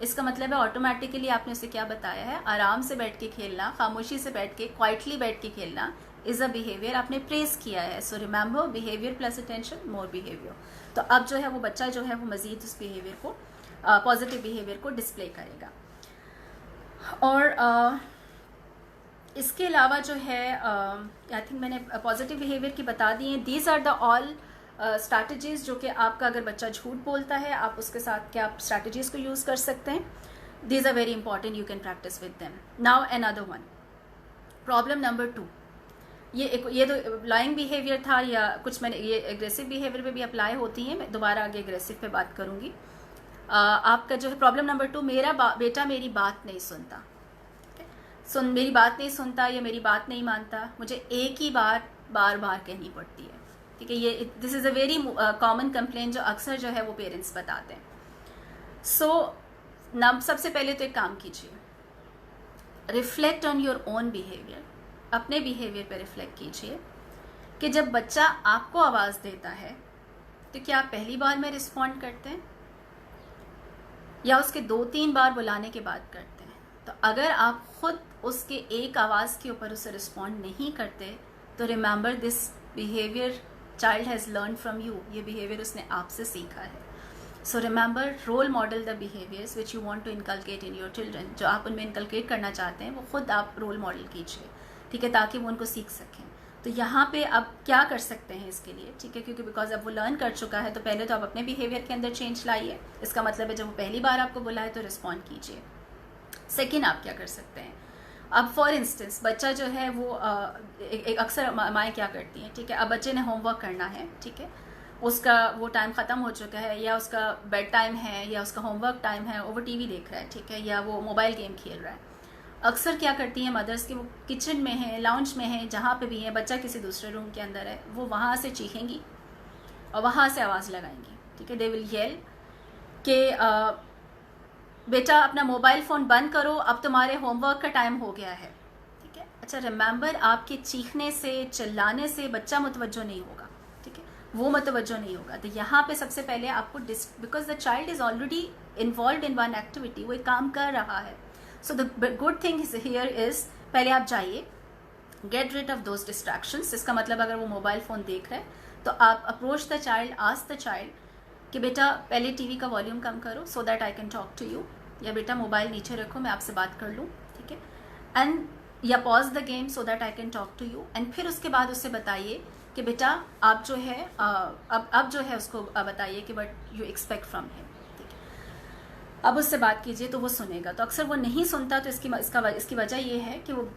इसका मतलब है ऑटोमेटिकली आपने उसे क्या बताया है, आराम से बैठ के खेलना, खामोशी से बैठ के, क्वाइटली बैठ के खेलना इज़ अ बिहेवियर, आपने प्रेस किया है। So remember, behaviour plus attention more behaviour. तो अब जो है वो बच्चा जो है वो मज़ीद उस बिहेवियर को, पॉजिटिव बिहेवियर को डिस्प्ले करेगा। और इसके अलावा जो है आई थिंक मैंने पॉजिटिव बिहेवियर की बता दी हैं। These are the all strategies जो कि आपका अगर बच्चा झूठ बोलता है आप उसके साथ क्या आप स्ट्रैटेजीज को यूज़ कर सकते हैं। These are very important, you can practice with them. Now another one, problem number 2, ये तो लाइंग बिहेवियर था, या कुछ मैंने ये एग्रेसिव बिहेवियर पे भी अप्लाई होती हैं, मैं दोबारा आगे एग्रेसिव पे बात करूँगी। आपका जो है प्रॉब्लम नंबर 2, मेरा बेटा मेरी बात नहीं सुनता, मेरी बात नहीं सुनता या मेरी बात नहीं मानता, मुझे एक ही बात बार बार कहनी पड़ती है, ठीक है। ये this is a very common complaint जो अक्सर जो है वो पेरेंट्स बताते हैं। सो सबसे पहले तो एक काम कीजिए, reflect on your own behaviour, अपने बिहेवियर पे रिफ्लेक्ट कीजिए कि जब बच्चा आपको आवाज़ देता है तो क्या आप पहली बार में रिस्पॉन्ड करते हैं या उसके 2-3 बार बुलाने के बाद करते हैं। तो अगर आप खुद उसके एक आवाज़ के ऊपर उसे रिस्पॉन्ड नहीं करते तो remember this behaviour child has learn from you, ये बिहेवियर उसने आपसे सीखा है। So remember, role model the behaviours which you want to inculcate in your children, जो आप उनमें इनकलकेट करना चाहते हैं वो खुद आप रोल मॉडल कीजिए, ठीक है, ताकि वो उनको सीख सकें। तो यहाँ पे आप क्या कर सकते हैं इसके लिए, ठीक है, क्योंकि बिकॉज अब वो लर्न कर चुका है तो पहले तो आप अपने बिहेवियर के अंदर चेंज लाइए। इसका मतलब है जब वो पहली बार आपको बुलाए तो रिस्पॉन्ड कीजिए। सेकेंड, आप क्या कर सकते हैं, अब फॉर इंस्टेंस बच्चा जो है वो एक अक्सर माएँ क्या करती हैं, ठीक है, अब बच्चे ने होमवर्क करना है, ठीक है, उसका वो टाइम ख़त्म हो चुका है या उसका बेड टाइम है या उसका होमवर्क टाइम है, वो टीवी देख रहा है, ठीक है, या वो मोबाइल गेम खेल रहा है। अक्सर क्या करती हैं मदर्स कि वो किचन में है, लाउंज में है, जहाँ पे भी है, बच्चा किसी दूसरे रूम के अंदर है, वो वहाँ से चीखेंगी और वहाँ से आवाज़ लगाएंगी, ठीक है, दे विल येल कि बेटा अपना मोबाइल फ़ोन बंद करो, अब तुम्हारे होमवर्क का टाइम हो गया है, ठीक है। अच्छा, रिमेंबर, आपके चीखने से चिल्लाने से बच्चा मुतवज्जो नहीं होगा, ठीक है, वो मुतवज्जो नहीं होगा। तो यहाँ पे सबसे पहले आपको because the child is already involve in one activity, वो एक काम कर रहा है। So the good thing is here is, पहले आप जाइए, get rid of those distractions. इसका मतलब अगर वो मोबाइल फ़ोन देख रहा है तो आप approach the child, ask the child कि बेटा पहले टीवी का वॉल्यूम कम करो so that I can talk to you, या बेटा मोबाइल नीचे रखो मैं आपसे बात कर लूँ, ठीक है, एंड या pause the game so that I can talk to you. And फिर उसके बाद उससे बताइए कि बेटा आप जो है अब जो है उसको बताइए कि what you expect from him, ठीक है। अब उससे बात कीजिए तो वो सुनेगा। तो अक्सर वो नहीं सुनता तो इसकी वजह ये है कि वो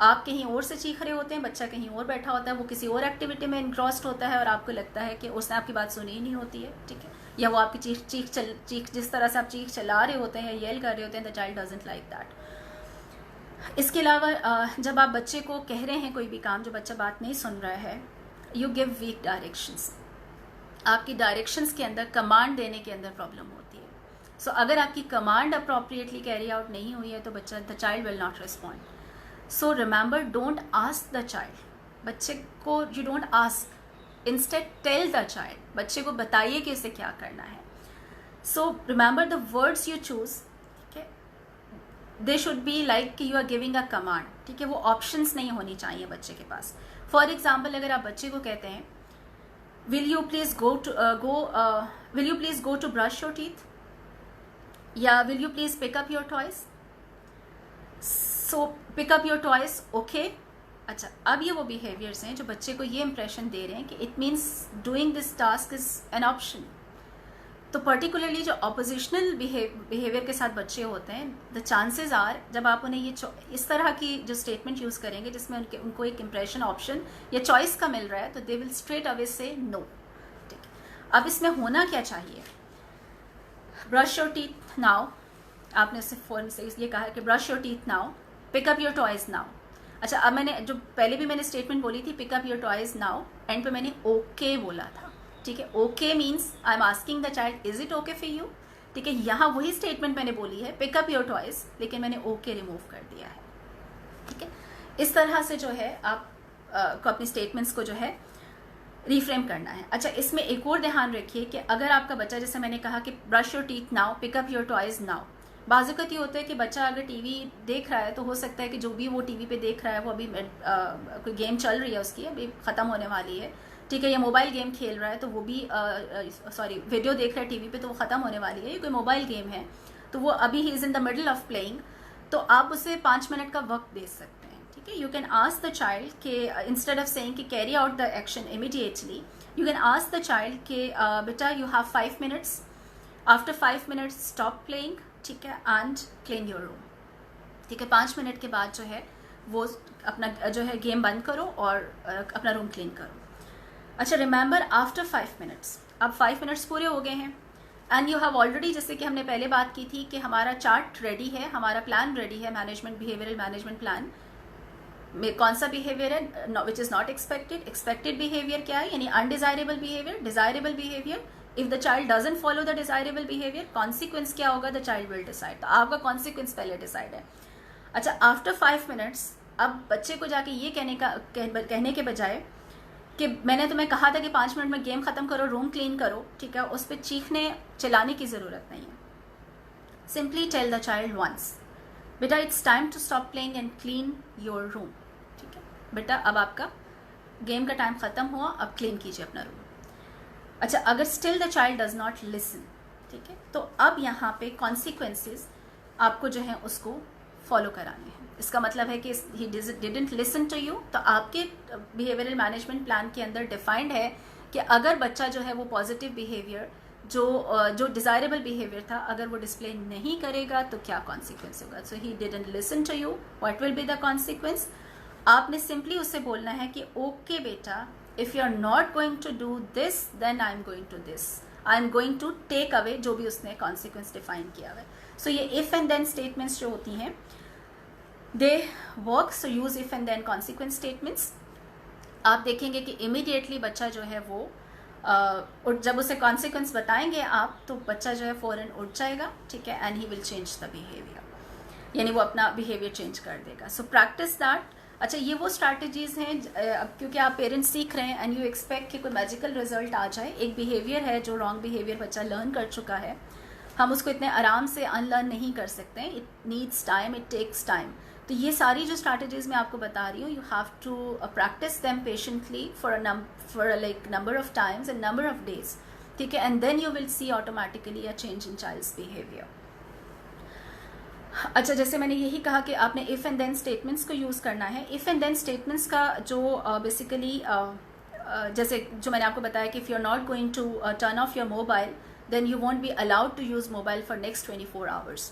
आप कहीं और से चीख रहे होते हैं, बच्चा कहीं और बैठा होता है, वो किसी और एक्टिविटी में इनक्रॉस्ड होता है और आपको लगता है कि उसने आपकी बात सुनी ही नहीं होती है, ठीक है, या वो आपकी चीख जिस तरह से आप चीख चला रहे होते हैं या येल कर रहे होते हैं, the child doesn't like that. इसके अलावा जब आप बच्चे को कह रहे हैं कोई भी काम जो बच्चा बात नहीं सुन रहा है, यू गिव वीक डायरेक्शंस। आपकी डायरेक्शंस के अंदर, कमांड देने के अंदर प्रॉब्लम होती है। सो अगर आपकी कमांड अप्रोप्रिएटली कैरी आउट नहीं हुई है तो बच्चा, the child will not respond. So remember, don't ask the child, बच्चे को you don't ask, instead tell the child, बच्चे को बताइए कि उसे क्या करना है। So remember the words you choose, ठीक है, दे शुड बी लाइक कि you are giving a command, ठीक है, वो ऑप्शंस नहीं होनी चाहिए बच्चे के पास। फॉर एग्जाम्पल अगर आप बच्चे को कहते हैं will you please go to brush your teeth, या will you please pick up your toys, so pick up your toys, okay. अच्छा, अब ये वो बिहेवियर्स हैं जो बच्चे को ये इंप्रेशन दे रहे हैं कि it means doing this task is an option. तो पर्टिकुलरली जो ऑपोजिशनल बिहेवियर के साथ बच्चे होते हैं, द चांसेस आर जब आप उन्हें ये इस तरह की जो स्टेटमेंट यूज़ करेंगे जिसमें उनको एक इंप्रेशन ऑप्शन या चॉइस का मिल रहा है, तो दे विल स्ट्रेट अवे से नो, ठीक है। अब इसमें होना क्या चाहिए, ब्रश योर टीथ नाउ, आपने उससे फ़ोन से ये कहा कि brush your teeth now, pick up your toys now. अच्छा, अब मैंने जो पहले भी मैंने स्टेटमेंट बोली थी pick up your toys now, end पे मैंने ओके बोला था, ठीक है। Okay means I am asking the child is it okay for you, ठीक है। यहाँ वही स्टेटमेंट मैंने बोली है पिक अप योर टॉयज, लेकिन मैंने ओके रिमूव कर दिया है, ठीक है। इस तरह से जो है आप को अपनी स्टेटमेंट्स को जो है रिफ्रेम करना है। अच्छा, इसमें एक और ध्यान रखिए कि अगर आपका बच्चा, जैसे मैंने कहा कि brush your teeth now, pick up your toys now, बाज़त ये होता है कि बच्चा अगर टीवी देख रहा है तो हो सकता है कि जो भी वो टीवी पे देख रहा है वो अभी कोई गेम चल रही है उसकी, अभी ख़त्म होने वाली है, ठीक है, या मोबाइल गेम खेल रहा है तो वो भी वीडियो देख रहा है टीवी पे तो वो ख़त्म होने वाली है, ये कोई मोबाइल गेम है तो वो अभी he is in the middle of playing, तो आप उसे 5 मिनट का वक्त दे सकते हैं, ठीक है। You can ask the child के इंस्टेड ऑफ सेइंग कि carry out the action immediately, you can ask the child के बेटा you have 5 minutes, after 5 minutes stop playing, ठीक है, एंड क्लीन योर रूम, ठीक है। 5 मिनट के बाद जो है वो अपना जो है गेम बंद करो और अपना रूम क्लीन करो। अच्छा, रिमेंबर आफ्टर 5 मिनट्स, अब 5 मिनट्स पूरे हो गए हैं एंड यू हैव ऑलरेडी, जैसे कि हमने पहले बात की थी कि हमारा चार्ट रेडी है, हमारा प्लान रेडी है, मैनेजमेंट बिहेवियरल मैनेजमेंट प्लान में कौन सा बिहेवियर है which is not expected, expected behaviour क्या है यानी undesirable behaviour, desirable behaviour, if the child doesn't follow the desirable behaviour consequence क्या होगा, द चाइल्ड विल डिसाइड, तो आपका कॉन्सिक्वेंस पहले डिसाइड है। अच्छा, आफ्टर 5 मिनट्स अब बच्चे को जाके ये कहने के बजाय कि मैंने तुम्हें कहा था कि 5 मिनट में गेम ख़त्म करो, रूम क्लीन करो, ठीक है, उस पर चीखने चिल्लाने की ज़रूरत नहीं है। Simply tell the child once बेटा it's time to stop playing and clean your room, ठीक है बेटा, अब आपका गेम का टाइम ख़त्म हुआ, अब क्लीन कीजिए अपना रूम। अच्छा, अगर still the child does not listen, ठीक है, तो अब यहाँ पे कॉन्सिक्वेंसेस आपको जो है उसको फॉलो कराने हैं। इसका मतलब है कि he didn't listen to you, तो आपके बिहेवियरल मैनेजमेंट प्लान के अंदर डिफाइंड है कि अगर बच्चा जो है वो पॉजिटिव बिहेवियर जो डिज़ायरेबल बिहेवियर था अगर वो डिस्प्ले नहीं करेगा तो क्या कॉन्सिक्वेंस होगा। So he didn't listen to you, what will be the consequence. आपने सिंपली उससे बोलना है कि ओके बेटा, if you are not going to do this then I am going to this, I am going to take away, जो भी उसने consequence define किया हुआ है। सो ये इफ़ एंड देन स्टेटमेंट्स जो होती हैं they work, so use if and then consequence statements. आप देखेंगे कि इमीडिएटली बच्चा जो है वो जब उसे कॉन्सिक्वेंस बताएंगे आप तो बच्चा जो है फ़ौरन उठ जाएगा, ठीक है, and he will change the behaviour, यानी वो अपना बिहेवियर चेंज कर देगा। So practice that. अच्छा, ये वो स्ट्रैटेजीज़ हैं अब क्योंकि आप पेरेंट्स सीख रहे हैं एंड यू एक्सपेक्ट कि कोई मैजिकल रिजल्ट आ जाए। एक बिहेवियर है जो रॉन्ग बिहेवियर बच्चा लर्न कर चुका है, हम उसको इतने आराम से अनलर्न नहीं कर सकते, it needs time, it takes time. तो ये सारी जो स्ट्रैटेजीज मैं आपको बता रही हूँ, you have to practice them patiently for like number of times and number of days, ठीक है, and then you will see automatically a change in child's behaviour. अच्छा, जैसे मैंने यही कहा कि आपने इफ़ एंड देन स्टेटमेंट्स को यूज़ करना है। इफ़ एंड देन स्टेटमेंट्स का जो बेसिकली जैसे जो मैंने आपको बताया कि if you are not going to turn off your mobile then you won't be allowed to use mobile for next 24 hours.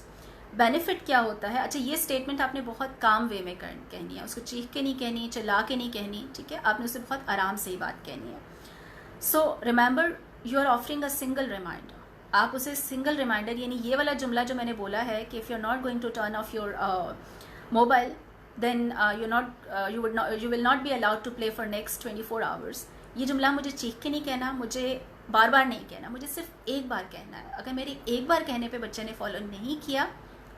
Benefit क्या होता है? अच्छा, ये स्टेटमेंट आपने बहुत काम वे में कहनी है, उसको चीख के नहीं कहनी, चिल्ला के नहीं कहनी, ठीक है, आपने उसे बहुत आराम से ही बात कहनी है। So remember you are offering a single reminder. आप उसे सिंगल रिमाइंडर यानी ये वाला जुमला जो मैंने बोला है कि if you are not going to turn off your mobile then you will not be allowed to play for next 24 hours. ये जुमला मुझे चीख के नहीं कहना, मुझे बार बार नहीं कहना, मुझे सिर्फ एक बार कहना है। अगर मेरे एक बार कहने पे बच्चे ने फॉलो नहीं किया,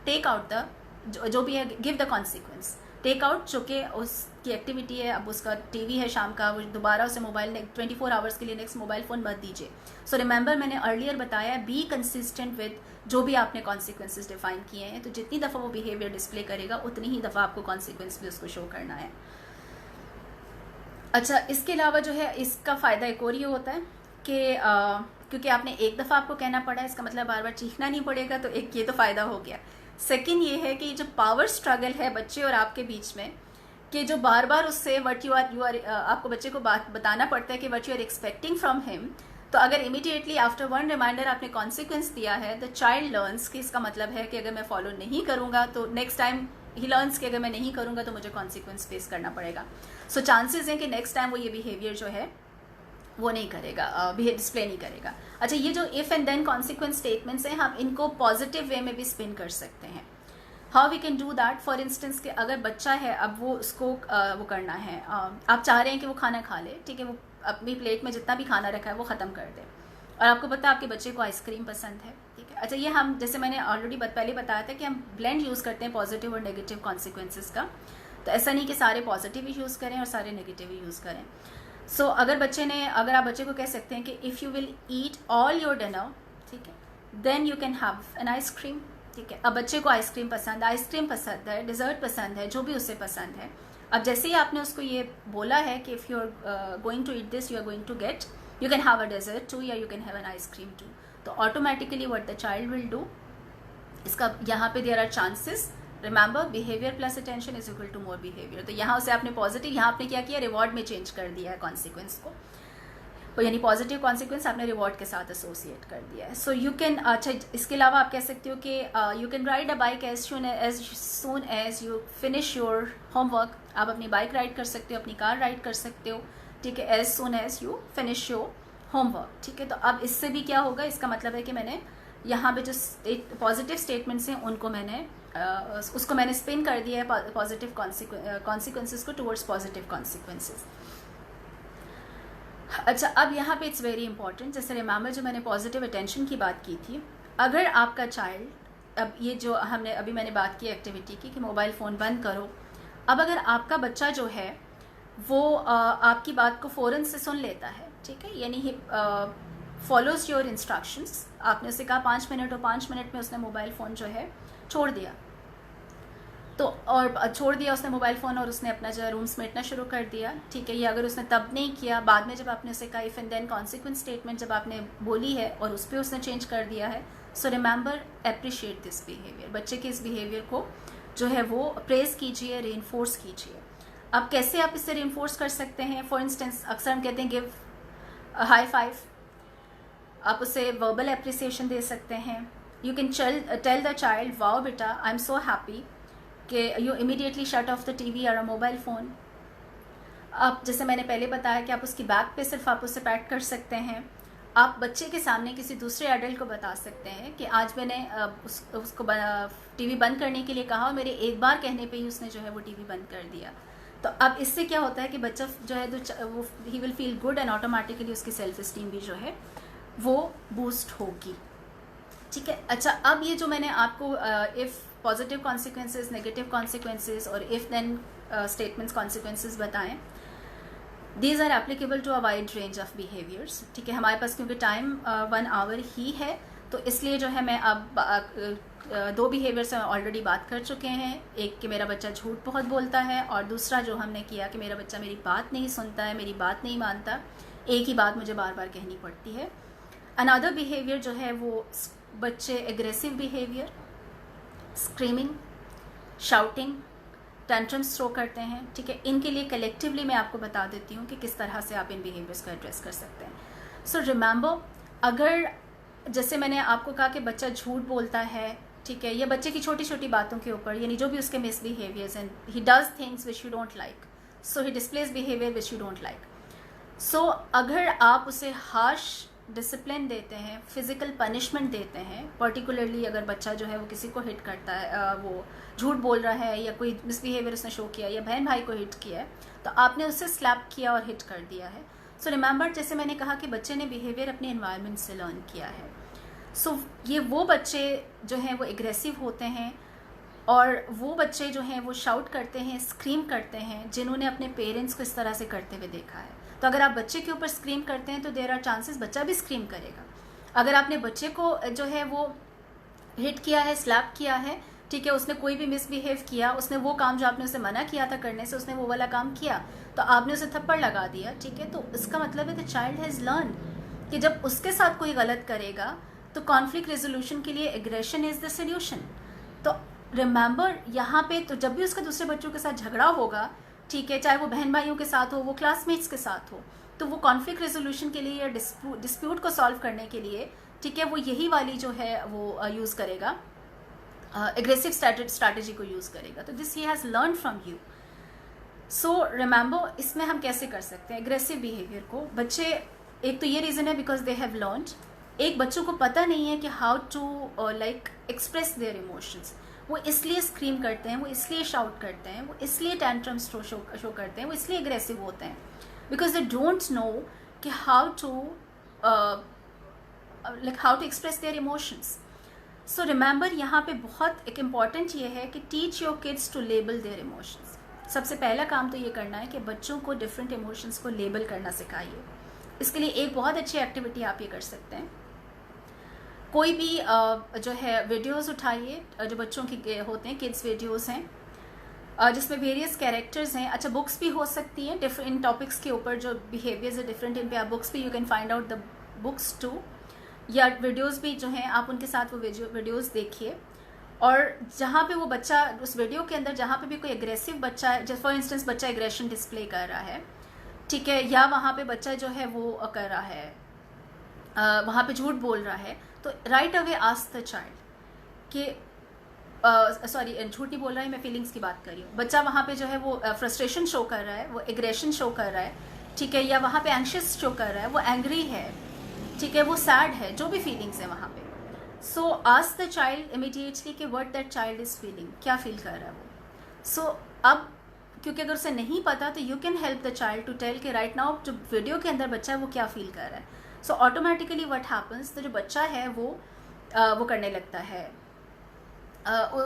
टेक आउट द जो भी है, give the consequence. Take out जो कि उसकी एक्टिविटी है, अब उसका टीवी है शाम का, वो दोबारा उसे मोबाइल 24 आवर्स के लिए नेक्स्ट मोबाइल फ़ोन मत दीजिए। सो रिमेंबर मैंने अर्लियर बताया, बी कंसिस्टेंट विद जो भी आपने कॉन्सिक्वेंसेज डिफाइन किए हैं। तो जितनी दफ़ा वो बिहेवियर डिस्प्ले करेगा उतनी ही दफ़ा आपको कॉन्सिक्वेंस भी उसको शो करना है। अच्छा, इसके अलावा जो है इसका फ़ायदा एक और ये होता है कि क्योंकि आपने एक दफ़ा आपको कहना पड़ा है, इसका मतलब बार बार चीखना नहीं पड़ेगा, तो एक ये तो फ़ायदा हो गया। सेकंड ये है कि जो पावर स्ट्रगल है बच्चे और आपके बीच में, कि जो बार बार उससे वट यू आर आपको बच्चे को बात बताना पड़ता है कि what you are expecting from him. तो अगर इमीडिएटली आफ्टर वन रिमाइंडर आपने कॉन्सिक्वेंस दिया है, द चाइल्ड लर्न्स कि इसका मतलब है कि अगर मैं फॉलो नहीं करूँगा तो नेक्स्ट टाइम ही लर्न्स कि अगर मैं नहीं करूँगा तो मुझे कॉन्सिक्वेंस फेस करना पड़ेगा। सो चांसेस हैं कि नेक्स्ट टाइम वो ये बिहेवियर जो है वो नहीं करेगा, डिस्प्ले नहीं करेगा। अच्छा, ये जो if and then consequence statements हैं, हम इनको पॉजिटिव वे में भी स्पिन कर सकते हैं। How we can do that, for instance कि अगर बच्चा है, अब वो उसको वो करना है, आप चाह रहे हैं कि वो खाना खा ले, ठीक है, वो अपनी प्लेट में जितना भी खाना रखा है वो ख़त्म कर दे, और आपको पता है आपके बच्चे को आइसक्रीम पसंद है, ठीक है। अच्छा, ये हम जैसे मैंने ऑलरेडी पहले बताया था कि हम ब्लेंड यूज़ करते हैं पॉजिटिव और नेगेटिव कॉन्सिक्वेंसेस का। तो ऐसा नहीं कि सारे पॉजिटिव ही यूज़ करें और सारे नेगेटिव ही यूज़ करें। सो अगर आप बच्चे को कह सकते हैं कि if you will eat all your dinner, ठीक है, then you can have an ice cream, ठीक है। अब बच्चे को आइसक्रीम पसंद है, डिज़र्ट पसंद है, जो भी उसे पसंद है। अब जैसे ही आपने उसको ये बोला है कि if you are going to eat this, you are going to get, you can have a dessert too, या you can have an ice cream too, तो automatically what the child will do, इसका यहाँ पे there are chances, remember behaviour plus attention is equal to more behaviour. तो यहाँ से आपने positive, यहाँ आपने क्या किया, रिवॉर्ड में चेंज कर दिया है कॉन्सिक्वेंस को, तो यानी पॉजिटिव कॉन्सिक्वेंस आपने रिवॉर्ड के साथ एसोसिएट कर दिया है। सो यू कैन, अच्छा इसके अलावा आप कह सकते हो कि you can ride a bike as soon as you finish your homework. आप अपनी बाइक राइड कर सकते हो, अपनी कार राइड कर सकते हो, ठीक है, as soon as you finish your homework, ठीक है। तो अब इससे भी क्या होगा, इसका मतलब है कि मैंने यहाँ पे जो पॉजिटिव स्टेटमेंट्स हैं उनको उसको मैंने स्पिन कर दिया है पॉजिटिव कॉन्सिक्वेंसेस को टुवर्ड्स पॉजिटिव कॉन्सिक्वेंसेस। अच्छा, अब यहाँ पे इट्स वेरी इंपॉर्टेंट, जैसे रिमेंबर जो मैंने पॉजिटिव अटेंशन की बात की थी, अगर आपका चाइल्ड, अब ये जो अभी मैंने बात की एक्टिविटी की कि मोबाइल फ़ोन बंद करो, अब अगर आपका बच्चा जो है वो आपकी बात को फ़ौरन से सुन लेता है, ठीक है, यानी फॉलोज योर इंस्ट्रक्शंस, आपने उसे कहा 5 मिनट और 5 मिनट में उसने मोबाइल फ़ोन जो है छोड़ दिया, तो और छोड़ दिया उसने मोबाइल फ़ोन और उसने अपना जो है रूम समेटना शुरू कर दिया, ठीक है। ये अगर उसने तब नहीं किया, बाद में जब आपने उसे कहा if and then consequence statement जब आपने बोली है और उस पर उसने चेंज कर दिया है, so remember appreciate this behaviour, बच्चे के इस बिहेवियर को जो है वो प्रेज़ कीजिए, रीइंफोर्स कीजिए। अब कैसे आप इसे रीइंफोर्स कर सकते हैं, फॉर इंस्टेंस अक्सर हम कहते हैं गिव हाई फाइव, आप उसे वर्बल एप्रिसिएशन दे सकते हैं। You can tell the child wow बेटा आई एम सो हैप्पी, कि you immediately shut off the TV और अ मोबाइल फ़ोन। आप जैसे मैंने पहले बताया कि आप उसकी बैक पे सिर्फ आप उसे पैट कर सकते हैं, आप बच्चे के सामने किसी दूसरे एडल्ट को बता सकते हैं कि आज मैंने उसको टीवी बंद करने के लिए कहा और मेरे एक बार कहने पे ही उसने जो है वो टीवी बंद कर दिया। तो अब इससे क्या होता है कि बच्चा जो है वो he will feel good and automatically उसकी सेल्फ इस्टीम भी जो है वो बूस्ट होगी, ठीक है। अच्छा, अब ये जो मैंने आपको if positive consequences, negative consequences और इफ़ देन स्टेटमेंट्स कॉन्सिक्वेंसेस बताएं, these are applicable to a wide range of behaviours, ठीक है। हमारे पास क्योंकि टाइम 1 आवर ही है, तो इसलिए जो है मैं अब 2 बिहेवियर से ऑलरेडी बात कर चुके हैं। एक कि मेरा बच्चा झूठ बहुत बोलता है, और दूसरा जो हमने किया कि मेरा बच्चा मेरी बात नहीं सुनता है, मेरी बात नहीं मानता, एक ही बात मुझे बार बार कहनी पड़ती है। अनदर बिहेवियर जो है वो बच्चे aggressive behaviour, screaming, shouting, tantrums throw करते हैं, ठीक है। इनके लिए कलेक्टिवली मैं आपको बता देती हूँ कि किस तरह से आप इन बिहेवियर्स को एड्रेस कर सकते हैं। सो रिमेंबर, अगर जैसे मैंने आपको कहा कि बच्चा झूठ बोलता है, ठीक है, या बच्चे की छोटी छोटी बातों के ऊपर, यानी जो भी उसके misbehaviours and he does things which you don't like, so he displays behaviour which you don't like. So अगर आप उसे हार्श डिसिप्लिन देते हैं, फिज़िकल पनिशमेंट देते हैं, पर्टिकुलरली अगर बच्चा जो है वो किसी को हिट करता है, वो झूठ बोल रहा है या कोई मिसबिहेवियर उसने शो किया या बहन भाई को हिट किया है, तो आपने उसे स्लैप किया और हिट कर दिया है। सो रिमेंबर, जैसे मैंने कहा कि बच्चे ने बिहेवियर अपने एनवायरनमेंट से लर्न किया है। सो ये वो बच्चे जो हैं वो एग्रेसिव होते हैं, और वो बच्चे जो हैं वो शाउट करते हैं, स्क्रीम करते हैं, जिन्होंने अपने पेरेंट्स को इस तरह से करते हुए देखा है। तो अगर आप बच्चे के ऊपर स्क्रीम करते हैं तो देयर आर चांसेस बच्चा भी स्क्रीम करेगा। अगर आपने बच्चे को जो है वो हिट किया है, स्लैप किया है, ठीक है, उसने कोई भी मिसबिहेव किया, उसने वो काम जो आपने उसे मना किया था करने से, उसने वो वाला काम किया, तो आपने उसे थप्पड़ लगा दिया, ठीक है, तो इसका मतलब है द चाइल्ड हैज़ लर्न कि जब उसके साथ कोई गलत करेगा तो कॉन्फ्लिक्ट रेजोल्यूशन के लिए एग्रेशन इज द सोल्यूशन। तो रिमेंबर यहाँ पे तो जब भी उसका दूसरे बच्चों के साथ झगड़ा होगा, ठीक है, चाहे वो बहन भाइयों के साथ हो, वो क्लासमेट्स के साथ हो, तो वो कॉन्फ्लिक्ट रेजोल्यूशन के लिए या डिस्प्यूट को सॉल्व करने के लिए, ठीक है, वो यही वाली जो है वो यूज़ करेगा, एग्रेसिव स्ट्रैटेजी को यूज़ करेगा। तो this he has learn from you. So remember इसमें हम कैसे कर सकते हैं एग्रेसिव बिहेवियर को। बच्चे, एक तो ये रीज़न है बिकॉज दे हैव लर्नड, एक बच्चों को पता नहीं है कि how to like express their emotions. वो इसलिए स्क्रीम करते हैं, वो इसलिए शाउट करते हैं, वो इसलिए टैंट्रम्स शो करते हैं, वो इसलिए एग्रेसिव होते हैं बिकॉज दे डोंट नो कि how to express their emotions. So remember यहाँ पे बहुत एक इम्पॉर्टेंट ये है कि teach your kids to label their emotions. सबसे पहला काम तो ये करना है कि बच्चों को डिफरेंट इमोशंस को लेबल करना सिखाइए। इसके लिए एक बहुत अच्छी एक्टिविटी आप ये कर सकते हैं, कोई भी जो है वीडियोस उठाइए जो बच्चों की होते हैं, किड्स वीडियोस हैं जिसमें वेरियस कैरेक्टर्स हैं। अच्छा, बुक्स भी हो सकती हैं डिफरेंट टॉपिक्स के ऊपर, जो बिहेवियर्स है डिफरेंट, इन पे आप बुक्स भी you can find out the books too, या वीडियोस भी जो हैं आप उनके साथ वो वीडियोस देखिए। और जहाँ पे वो बच्चा उस वीडियो के अंदर जहाँ पे भी कोई एग्रेसिव बच्चा है, जैसे फॉर इंस्टेंस बच्चा एग्रेशन डिस्प्ले कर रहा है, ठीक है, या वहाँ पे बच्चा जो है वो कर रहा है, वहाँ पे झूठ बोल रहा है, तो right away ask the child कि सॉरी झूठ नहीं बोल रहा है, मैं फीलिंग्स की बात कर रही हूँ। बच्चा वहाँ पे जो है वो फ्रस्ट्रेशन शो कर रहा है, वो एग्रेशन शो कर रहा है, ठीक है, या वहाँ पे एंशियस शो कर रहा है, वो एंग्री है, ठीक है, वो सैड है, जो भी फीलिंग्स है वहाँ पे। So ask the child immediately कि what that child is feeling, क्या फील कर रहा है वो। सो अब क्योंकि अगर उसे नहीं पता तो you can help the child to tell कि राइट नाउ जो वीडियो के अंदर बच्चा है वो क्या फील कर रहा है। सो ऑटोमेटिकली व्हाट हैपन्स, तो जो बच्चा है वो करने लगता है,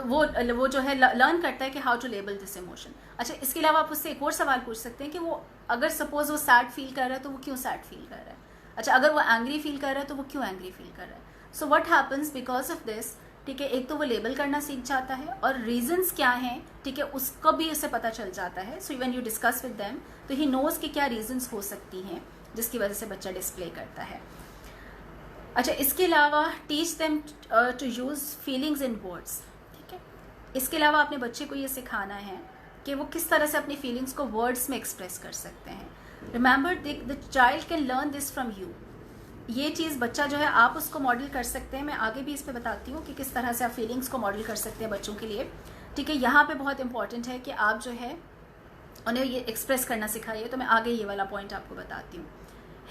वो जो है लर्न करता है कि how to label this emotion. अच्छा, इसके अलावा आप उससे एक और सवाल पूछ सकते हैं कि वो अगर सपोज वो सैड फील कर रहा है तो वो क्यों सैड फील कर रहा है। अच्छा, अगर वो एंग्री फील कर रहा है तो वो क्यों एंग्री फील कर रहा है। So what happens because of this, ठीक है, एक तो वो लेबल करना सीख जाता है और रीजंस क्या हैं, ठीक है, उसको भी उसे पता चल जाता है। So when you discuss with them तो ही नोज कि क्या रीजंस हो सकती हैं जिसकी वजह से बच्चा डिस्प्ले करता है। अच्छा, इसके अलावा teach them to use feelings in words, ठीक है। इसके अलावा अपने बच्चे को ये सिखाना है कि वो किस तरह से अपनी फीलिंग्स को वर्ड्स में एक्सप्रेस कर सकते हैं। Remember the child can learn this from you. ये चीज़ बच्चा जो है आप उसको मॉडल कर सकते हैं। मैं आगे भी इस पर बताती हूँ कि किस तरह से आप फीलिंग्स को मॉडल कर सकते हैं बच्चों के लिए, ठीक है। यहाँ पे बहुत इंपॉर्टेंट है कि आप जो है उन्हें ये एक्सप्रेस करना सिखाइए। तो मैं आगे ये वाला पॉइंट आपको बताती हूँ।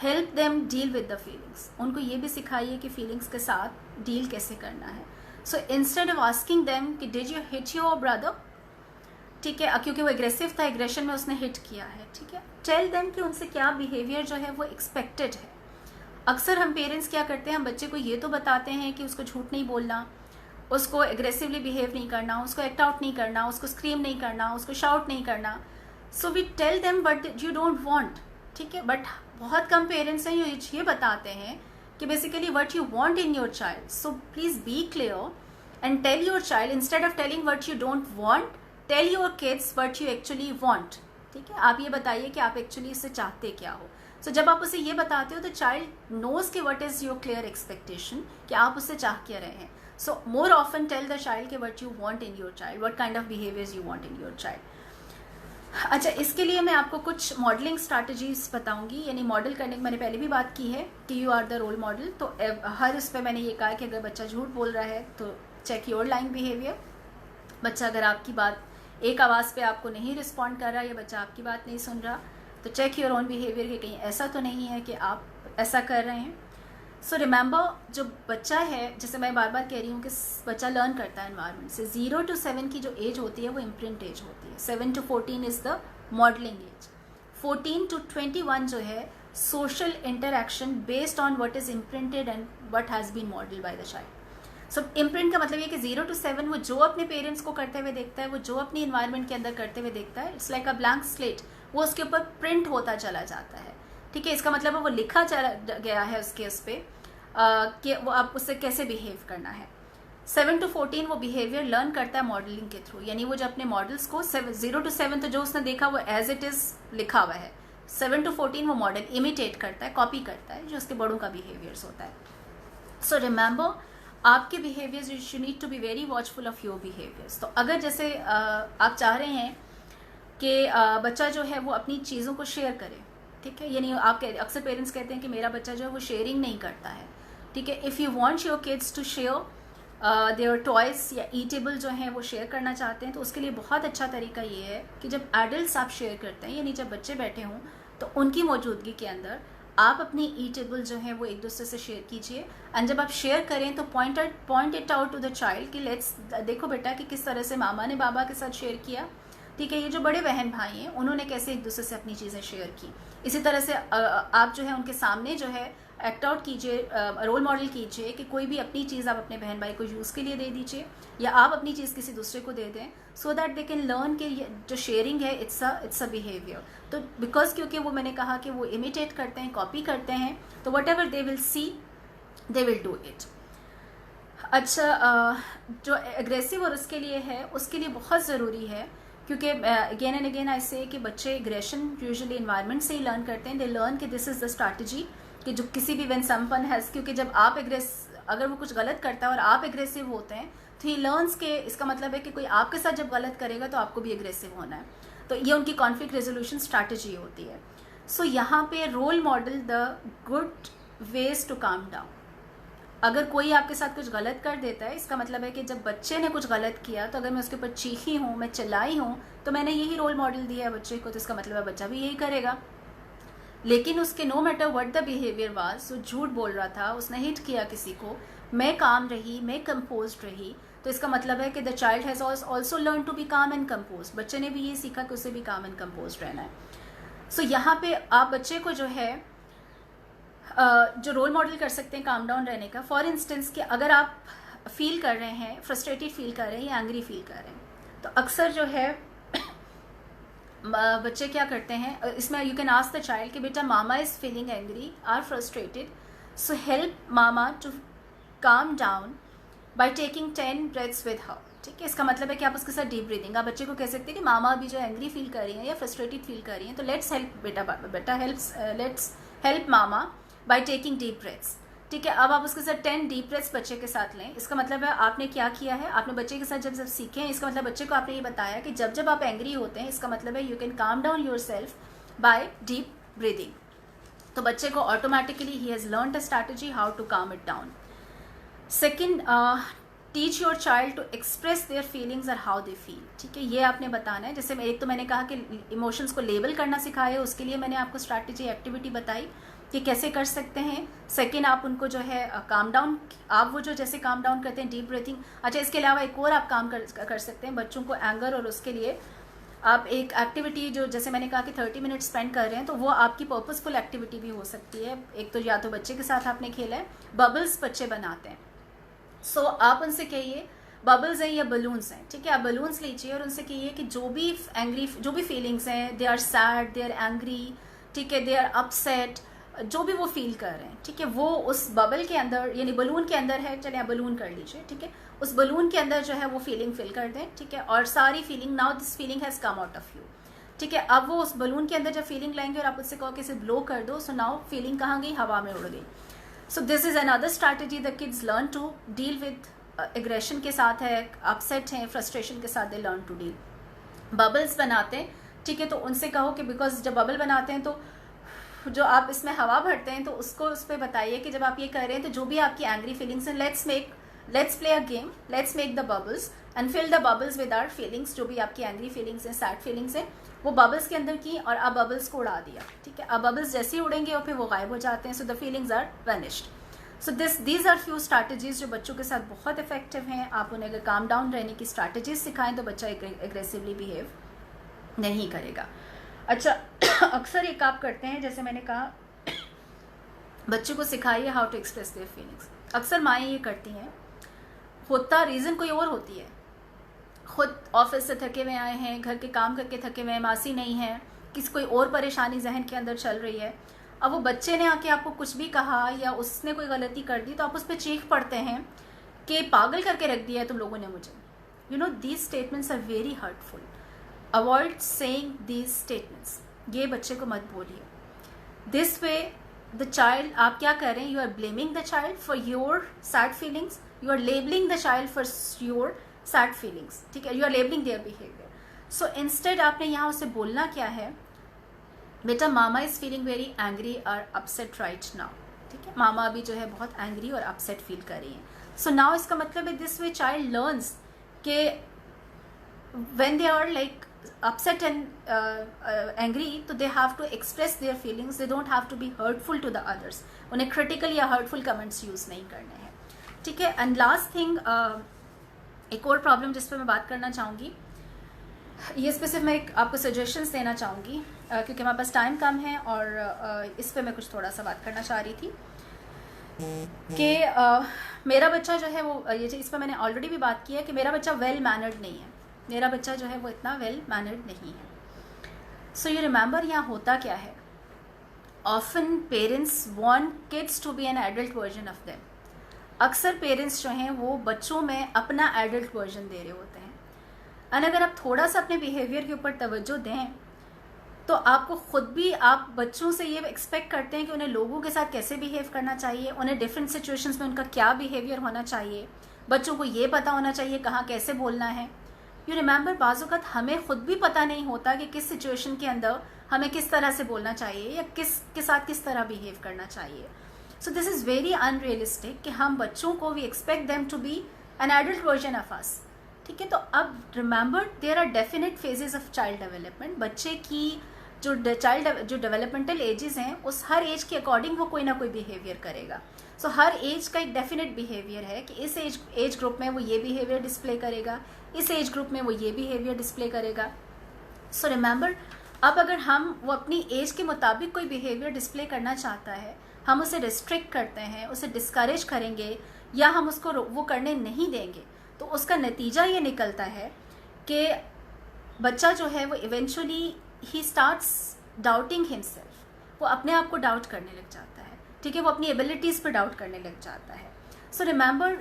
Help them deal with the feelings. उनको ये भी सिखाइए कि फीलिंग्स के साथ डील कैसे करना है। So instead of asking them कि did you hit your brother, ठीक है, क्योंकि वो एग्रेसिव था, एग्रेशन में उसने हिट किया है, ठीक है, टेल देम कि उनसे क्या बिहेवियर जो है वो एक्सपेक्टेड है। अक्सर हम पेरेंट्स क्या करते हैं, हम बच्चे को ये तो बताते हैं कि उसको झूठ नहीं बोलना, उसको एग्रेसिवली बिहेव नहीं करना, उसको एक्ट आउट नहीं करना, उसको स्क्रीम नहीं करना, उसको शाउट नहीं करना। So we tell them but you don't want, ठीक है। बट बहुत कम पेरेंट्स हैं ये बताते हैं कि basically what you want in your child. So please be clear and tell your child, instead of telling what you don't want, tell your kids what you actually want, ठीक है। आप ये बताइए कि आप एक्चुअली इससे चाहते क्या हो। सो जब आप उसे ये बताते हो तो चाइल्ड नोज कि what is your clear expectation, कि आप उससे चाह क्या रहे हैं। So more often tell the child कि what you want in your child, what kind of behaviours you want in your child. अच्छा, इसके लिए मैं आपको कुछ मॉडलिंग स्ट्रैटेजीज बताऊंगी, यानी मॉडल करने की मैंने पहले भी बात की है कि you are the role model. तो हर उस पर मैंने ये कहा कि अगर बच्चा झूठ बोल रहा है तो चेक योर लाइन बिहेवियर। बच्चा अगर आपकी बात एक आवाज़ पे आपको नहीं रिस्पॉन्ड कर रहा या बच्चा आपकी बात नहीं सुन रहा तो चेक योर ओन बिहेवियर कि कहीं ऐसा तो नहीं है कि आप ऐसा कर रहे हैं। सो रिमेंबर, जो बच्चा है, जैसे मैं बार बार कह रही हूँ कि बच्चा लर्न करता है एनवायरनमेंट से। 0 to 7 की जो एज होती है वो इम्प्रिंट एज होती है। 7 to 14 is the modelling age. 14 to 21 जो है social interaction based on what is imprinted and what has been modelled by the child. So imprint का मतलब ये कि 0 to 7 वो जो अपने पेरेंट्स को करते हुए देखता है, वो जो अपनी इन्वायरमेंट के अंदर करते हुए देखता है, it's like a blank slate, वो उसके ऊपर प्रिंट होता चला जाता है। ठीक है, इसका मतलब है वो लिखा चला गया है उसके उस पर कि वो आप उससे कैसे बिहेव करना है। 7 to 14 वो बिहेवियर लर्न करता है मॉडलिंग के थ्रू, यानी वो जो अपने मॉडल्स को 0 to 7 तो जो उसने देखा वो एज इट इज़ लिखा हुआ है, 7 to 14 वो मॉडल इमिटेट करता है, कॉपी करता है जो उसके बड़ों का बिहेवियर्स होता है। सो रिमेंबर, आपके behaviours, you need to be very watchful of your behaviours. तो अगर जैसे आप चाह रहे हैं कि बच्चा जो है वो अपनी चीज़ों को शेयर करे, ठीक है, यानी आप अक्सर पेरेंट्स कहते हैं कि मेरा बच्चा जो है वो शेयरिंग नहीं करता है, ठीक है। If you want your kids to share their toys या ईटेबल जो हैं वो शेयर करना चाहते हैं, तो उसके लिए बहुत अच्छा तरीका ये है कि जब एडल्ट्स आप शेयर करते हैं, यानी जब बच्चे बैठे हों, तो उनकी मौजूदगी के अंदर आप अपनी ईटेबल जो है वो एक दूसरे से शेयर कीजिए। एंड जब आप शेयर करें तो point it out to the child कि लेट्स देखो बेटा कि किस तरह से मामा ने बाबा के साथ शेयर किया, ठीक है, ये जो बड़े बहन भाई हैं उन्होंने कैसे एक दूसरे से अपनी चीज़ें शेयर की। इसी तरह से आप जो है उनके सामने जो है एक्ट आउट कीजिए, रोल मॉडल कीजिए कि कोई भी अपनी चीज़ आप अपने बहन भाई को यूज़ के लिए दे दीजिए या आप अपनी चीज़ किसी दूसरे को दे दें, so that they can learn कि जो शेयरिंग है इट्स अ बिहेवियर। तो बिकॉज क्योंकि वो मैंने कहा कि वो इमिटेट करते हैं, कॉपी करते हैं, तो what ever they will see they will do it. अच्छा, जो एग्रेसिव और उसके लिए है, उसके लिए बहुत ज़रूरी है, क्योंकि अगेन एंड अगेन आई से कि बच्चे एग्रेशन यूजुअली इन्वायरमेंट से ही लर्न करते हैं। दे लर्न कि दिस इज़ द स्ट्रैटेजी कि जो किसी भी व्हेन समवन हैज़, क्योंकि जब आप अगर वो कुछ गलत करता है और आप एग्रेसिव होते हैं तो ही लर्न्स के, इसका मतलब है कि कोई आपके साथ जब गलत करेगा तो आपको भी एग्रेसिव होना है। तो ये उनकी कॉन्फ्लिक्ट रेजोल्यूशन स्ट्रैटेजी होती है। सो यहाँ पे role model the good ways to calm down. अगर कोई आपके साथ कुछ गलत कर देता है, इसका मतलब है कि जब बच्चे ने कुछ गलत किया तो अगर मैं उसके ऊपर चीखी हूँ, मैं चिल्लाई हूँ, तो मैंने यही रोल मॉडल दिया है बच्चे को, तो इसका मतलब है बच्चा भी यही करेगा। लेकिन उसके no matter what the behaviour was, वो झूठ बोल रहा था, उसने हिट किया किसी को, मैं काम रही, मैं कंपोज्ड रही, तो इसका मतलब है कि the child has also learn to be calm and compose. बच्चे ने भी ये सीखा कि उसे भी काम एंड कंपोज रहना है। सो यहाँ पे आप बच्चे को जो है जो रोल मॉडल कर सकते हैं काम डाउन रहने का, फॉर इंस्टेंस कि अगर आप फील कर रहे हैं, फ्रस्ट्रेटेड फील कर रहे हैं या एंग्री फील कर रहे हैं, तो अक्सर जो है बच्चे क्या करते हैं, इसमें you can ask the child कि बेटा mama is feeling angry or frustrated, so help mama to calm down by taking 10 breaths with her. ठीक है, इसका मतलब है कि आप उसके साथ डीप ब्रीदिंग, आप बच्चे को कह सकते हैं कि मामा अभी जो एंग्री फील कर रही हैं या फ्रस्ट्रेटेड फील कर रही हैं, तो लेट्स हेल्प बेटा let's help mama by taking deep breaths. ठीक है, अब आप उसके साथ 10 डीप ब्रेथ्स बच्चे के साथ लें। इसका मतलब है आपने क्या किया है, आपने बच्चे के साथ जब सीखे हैं, इसका मतलब बच्चे को आपने ये बताया कि जब जब आप एंग्री होते हैं, इसका मतलब है you can calm down your self by deep breathing. तो बच्चे को automatically he has learned a strategy how to calm it down. Second, teach your child to express their feelings और हाउ दे फील। ठीक है, ये आपने बताना है। जैसे एक तो मैंने कहा कि इमोशंस को लेबल करना सिखाया, उसके लिए मैंने आपको स्ट्रैटेजी एक्टिविटी बताई कि कैसे कर सकते हैं। सेकेंड, आप उनको जो है काम डाउन, आप वो जो जैसे काम डाउन करते हैं डीप ब्रीथिंग। अच्छा, इसके अलावा एक और आप काम कर सकते हैं बच्चों को एंगर, और उसके लिए आप एक एक्टिविटी जो जैसे मैंने कहा कि 30 मिनट स्पेंड कर रहे हैं, तो वो आपकी पर्पसफुल एक्टिविटी भी हो सकती है। एक तो या तो बच्चे के साथ आपने खेला है, बबल्स बच्चे बनाते हैं, सो आप उनसे कहिए बबल्स हैं या बलून्स हैं। ठीक है, आप बलून्स लीजिए और उनसे कहिए कि जो भी फीलिंग्स हैं, they are sad, they are angry, ठीक है, दे आर अपसेट, जो भी वो फील कर रहे हैं, ठीक है, वो उस बबल के अंदर यानी बलून के अंदर है, चलिए आप बलून कर लीजिए। ठीक है, उस बलून के अंदर जो है वो फीलिंग फिल कर दें। ठीक है, और सारी feeling, now this feeling has come out of you. ठीक है, अब वो उस बलून के अंदर जब फीलिंग लाएंगे और आप उससे कहो कि इसे ब्लो कर दो, सो नाउ फीलिंग कहाँ गई, हवा में उड़ गई। So this is another strategy the kids learn to deal with aggression के साथ है, अपसेट हैं, फ्रस्ट्रेशन के साथ they learn to deal. Bubbles बनाते हैं, ठीक है, तो उनसे कहो कि बिकॉज जब बबल बनाते हैं तो जो आप इसमें हवा भरते हैं, तो उसको उस पर बताइए कि जब आप ये कर रहे हैं तो जो भी आपकी एंग्री फीलिंग्स हैं, let's play a game, let's make the bubbles and fill the bubbles with our feelings. जो भी आपकी एंग्री फीलिंग्स हैं, सैड फीलिंग्स हैं, वो बबल्स के अंदर की और आप बबल्स को उड़ा दिया। ठीक है, अब बबल्स जैसे ही उड़ेंगे और फिर वो गायब हो जाते हैं, so the feelings are vanished. So these are few strategies जो बच्चों के साथ बहुत इफेक्टिव हैं। आप उन्हें अगर काम डाउन रहने की स्ट्रैटेजीज सिखाएं तो बच्चा एग्रेसिवली बिहेव नहीं करेगा। अच्छा, अक्सर एक आप करते हैं, जैसे मैंने कहा बच्चे को सिखाइए how to express their feelings. अक्सर माएँ ये करती हैं, होता रीज़न कोई और होती है। खुद ऑफिस से थके हुए आए हैं, घर के काम करके थके हुए हैं, मासी नहीं है, किसी कोई और परेशानी जहन के अंदर चल रही है, अब वो बच्चे ने आके आपको कुछ भी कहा या उसने कोई गलती कर दी तो आप उस पर चीख पड़ते हैं कि पागल करके रख दिया है तुम लोगों ने मुझे। You know these statements are very hurtful. Avoid saying these statements. ये बच्चे को मत बोलिए। दिस वे द चाइल्ड, आप क्या कर रहे हैं, you are blaming the child for your sad feelings, you are labelling the child for your sad feelings, ठीक है, you are labelling their behaviour. So instead आपने यहाँ उसे बोलना क्या है, बेटा mama is feeling very angry और अपसेट राइट नाउ, ठीक है, मामा अभी जो है बहुत एंग्री और अपसेट फील कर रही हैं। सो नाउ इसका मतलब है दिस वे चाइल्ड लर्न्स के when they are like upset and angry, तो they have to express their feelings, they don't have to be hurtful to the others, उन्हें critical या hurtful comments use नहीं करने हैं, ठीक है। and last thing, एक और प्रॉब्लम जिस पर मैं बात करना चाहूँगी, ये इस पर सिर्फ मैं आपको सजेशंस देना चाहूँगी क्योंकि हमारे पास टाइम कम है और इस पर मैं कुछ थोड़ा सा बात करना चाह रही थी कि मेरा बच्चा जो है वो ये इस पर मैंने ऑलरेडी भी बात की है कि मेरा बच्चा वेल मैनर्ड नहीं है, मेरा बच्चा जो है वो इतना वेल मैनर्ड नहीं है। सो यू रिमेंबर यहाँ होता क्या है, often parents want kids to be an adult version of them. अक्सर पेरेंट्स जो हैं वो बच्चों में अपना एडल्ट वर्जन दे रहे होते हैं। और अगर आप थोड़ा सा अपने बिहेवियर के ऊपर तवज्जो दें तो आपको खुद भी, आप बच्चों से ये एक्सपेक्ट करते हैं कि उन्हें लोगों के साथ कैसे बिहेव करना चाहिए, उन्हें डिफरेंट सिचुएशंस में उनका क्या बिहेवियर होना चाहिए, बच्चों को ये पता होना चाहिए कहाँ कैसे बोलना है। यू रिमेंबर बाज़ हमें खुद भी पता नहीं होता कि किस सिचुएशन के अंदर हमें किस तरह से बोलना चाहिए या किसके साथ किस तरह बिहेव करना चाहिए। So this is very unrealistic कि हम बच्चों को we expect them to be an adult version of us, ठीक है। तो अब remember there are definite phases of child development. बच्चे की जो डेवलपमेंटल एजेस हैं उस हर एज के अकॉर्डिंग वो कोई ना कोई बिहेवियर करेगा। सो हर एज का एक डेफिनेट बिहेवियर है कि इस एज ग्रुप में वो ये बिहेवियर डिस्प्ले करेगा, इस एज ग्रुप में वो ये बिहेवियर डिस्प्ले करेगा। सो रिमेंबर, अब अगर हम वो अपनी एज के मुताबिक कोई बिहेवियर डिस्प्ले करना चाहता है, हम उसे रिस्ट्रिक्ट करते हैं, उसे डिस्करेज करेंगे या हम उसको वो करने नहीं देंगे, तो उसका नतीजा ये निकलता है कि बच्चा जो है वो eventually he starts doubting himself, वो अपने आप को डाउट करने लग जाता है, ठीक है, वो अपनी एबिलिटीज़ पर डाउट करने लग जाता है। So remember,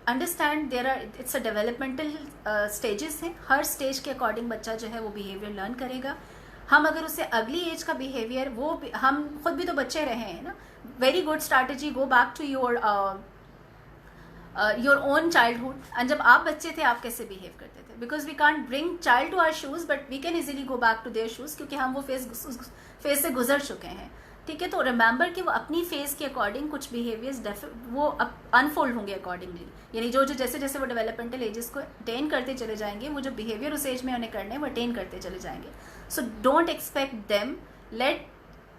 understand there are, it's a developmental stages हैं, हर स्टेज के अकॉर्डिंग बच्चा जो है वो बिहेवियर लर्न करेगा। हम अगर उससे अगली एज का बिहेवियर, वो हम खुद भी तो बच्चे रहे हैं ना, very good strategy, go back to your own childhood, and जब आप बच्चे थे आप कैसे बिहेव करते थे, because we can't bring child to our shoes but we can easily go back to their shoes, क्योंकि हम वो फेज से गुजर चुके हैं, ठीक है। तो रिमेंबर कि वो अपनी फेज के अकॉर्डिंग कुछ बिहेवियर्स वो अनफोल्ड होंगे अकॉर्डिंगली, यानी जो जैसे जैसे वो डेवलपमेंटल एजेस को अटेन करते चले जाएंगे, वो जो बिहेवियर उस एज में उन्हें करने वो अटेन करते चले जाएंगे। So don't expect them, let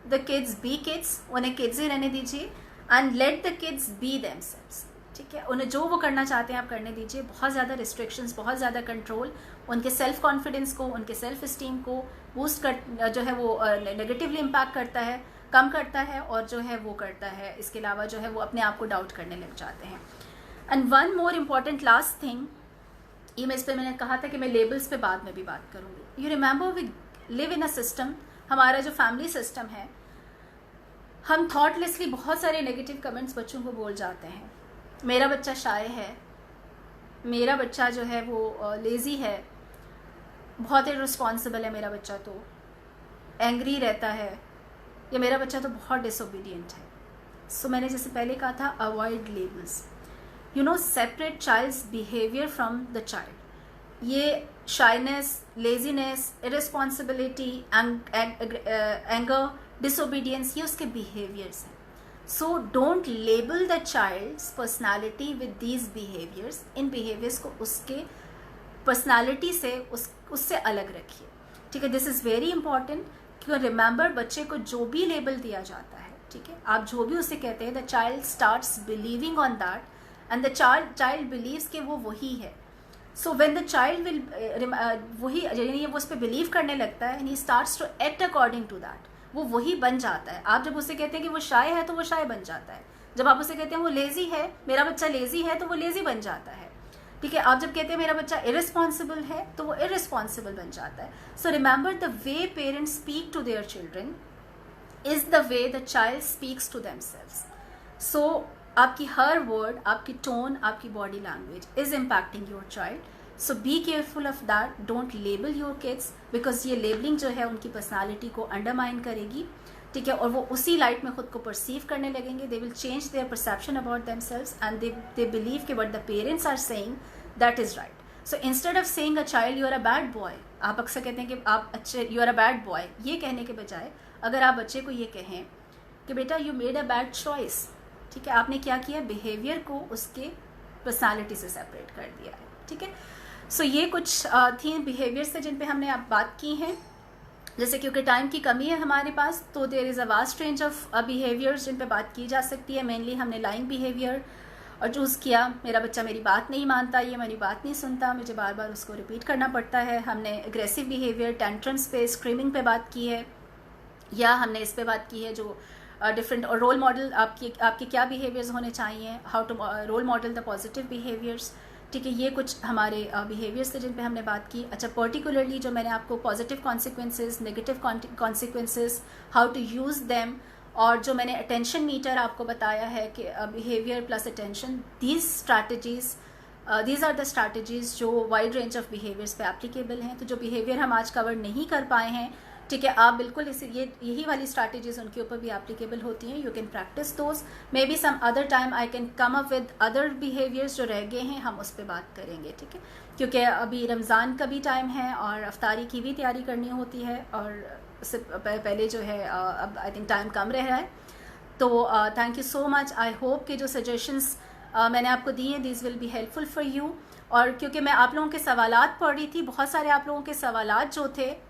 the kids B kids, उन्हें किड्स ही रहने दीजिए, and let the kids B themselves, ठीक है। उन्हें जो वो करना चाहते हैं आप करने दीजिए। बहुत ज़्यादा रिस्ट्रिक्शंस, बहुत ज़्यादा कंट्रोल उनके सेल्फ कॉन्फिडेंस को, उनके सेल्फ इस्टीम को बूस्ट कर जो है वो नेगेटिवली इम्पैक्ट करता है, कम करता है, और जो है वो करता है, इसके अलावा जो है वो अपने आप को डाउट करने लग जाते हैं। And one more important last thing, ये मैं इस पर मैंने कहा था कि मैं लेबल्स पे बाद में भी बात करूँगी। You remember we live in a system, हमारा जो फैमिली सिस्टम है, हम थॉटलेसली बहुत सारे नेगेटिव कमेंट्स बच्चों को बोल जाते हैं। मेरा बच्चा शाय है, मेरा बच्चा जो है वो लेज़ी है, बहुत इररिस्पॉन्सिबल है, मेरा बच्चा तो एंग्री रहता है, या मेरा बच्चा तो बहुत डिसोबीडियंट है। सो मैंने जैसे पहले कहा था, avoid labels, you know, separate child's behaviour from the child. ये shyness, laziness, irresponsibility, anger, disobedience, ये उसके बिहेवियर्स हैं। So don't label the child's personality with these behaviours. इन बिहेवियर्स को उसके पर्सनैलिटी से उससे अलग रखिए, ठीक है। दिस इज़ वेरी इंपॉर्टेंट, क्योंकि रिमेंबर, बच्चे को जो भी लेबल दिया जाता है, ठीक है, आप जो भी उसे कहते हैं, the child starts believing on that, and the child believes कि वो वही है। So when the child will वही, यानी वो उस पर बिलीव करने लगता है, and he starts to act according to that, वो वही बन जाता है। आप जब उसे कहते हैं कि वो शाय है तो वो शाय बन जाता है। जब आप उसे कहते हैं वो लेजी है, मेरा बच्चा लेजी है, तो वो लेजी बन जाता है, ठीक है। आप जब कहते हैं मेरा बच्चा इरिस्पॉन्सिबल है, तो वो इरिस्पॉन्सिबल बन जाता है। So remember the way parents speak to their children is the way the child speaks to themselves. So आपकी हर वर्ड, आपकी टोन, आपकी body language is impacting your child. So be careful of that, don't label your kids, because ये labelling जो है उनकी personality को undermine करेगी, ठीक है। और वो उसी लाइट में खुद को परसीव करने लगेंगे। They will change their perception about themselves and they believe कि what the parents are saying that is right. So instead of saying a child you are a bad boy, आप अक्सर कहते हैं कि आप अच्छे, you are a bad boy, ये कहने के बजाय अगर आप बच्चे को ये कहें कि बेटा you made a bad choice, ठीक है, आपने क्या किया, बिहेवियर को उसके पर्सनालिटी से सेपरेट कर दिया है, ठीक है। सो ये कुछ थी बिहेवियर से जिन पे हमने अब बात की हैं। जैसे क्योंकि टाइम की कमी है हमारे पास, तो there is a vast range of behaviours जिन पे बात की जा सकती है। मेनली हमने लाइंग बिहेवियर और चूज़ किया, मेरा बच्चा मेरी बात नहीं मानता, ये मेरी बात नहीं सुनता, मुझे बार बार उसको रिपीट करना पड़ता है। हमने एग्रेसिव बिहेवियर, टेंट्रम्स पे, स्क्रीमिंग पे बात की है, या हमने इस पे बात की है जो डिफरेंट और रोल मॉडल आपके क्या बिहेवियर्स होने चाहिए, how to role model the positive behaviours, ठीक है। ये कुछ हमारे बिहेवियर्स थे जिन पे हमने बात की। अच्छा, पर्टिकुलरली जो मैंने आपको positive consequences, negative consequences, how to use them, और जो मैंने अटेंशन मीटर आपको बताया है कि behaviour plus attention, these are the strategies जो वाइड रेंज ऑफ बिहेवियर्स पे एप्लीकेबल हैं। तो जो बिहेवियर हम आज कवर नहीं कर पाए हैं, ठीक है, आप बिल्कुल इसे यही वाली स्ट्रैटेजीज उनके ऊपर भी एप्लीकेबल होती हैं। You can practise those, maybe some other time I can come up with other behaviours जो रह गए हैं, हम उस पर बात करेंगे, ठीक है। क्योंकि अभी रमज़ान का भी टाइम है और अफ्तारी की भी तैयारी करनी होती है, और उससे पहले जो है अब आई थिंक टाइम कम रह रहा है। तो thank you so much. I hope कि जो सजेशंस मैंने आपको दी हैं, this will be helpful for you. और क्योंकि मैं आप लोगों के सवालात पढ़ रही थी, बहुत सारे आप लोगों के सवालात जो थे,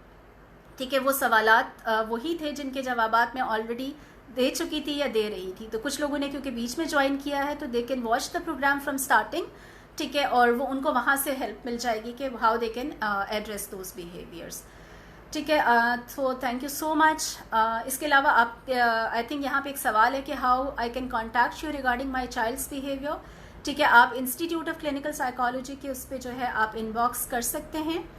ठीक है, वो सवालात वही थे जिनके जवाबात मैं ऑलरेडी दे चुकी थी या दे रही थी। तो कुछ लोगों ने क्योंकि बीच में ज्वाइन किया है, तो they can watch the programme from starting, ठीक है, और वो उनको वहाँ से हेल्प मिल जाएगी कि how they can address those behaviours, ठीक है। तो थैंक यू सो मच। इसके अलावा आप आई थिंक यहाँ पे एक सवाल है कि how I can contact you regarding my child's behaviour, ठीक है। आप इंस्टीट्यूट ऑफ क्लिनिकल साइकोलॉजी के उस पर जो है आप इनबॉक्स कर सकते हैं,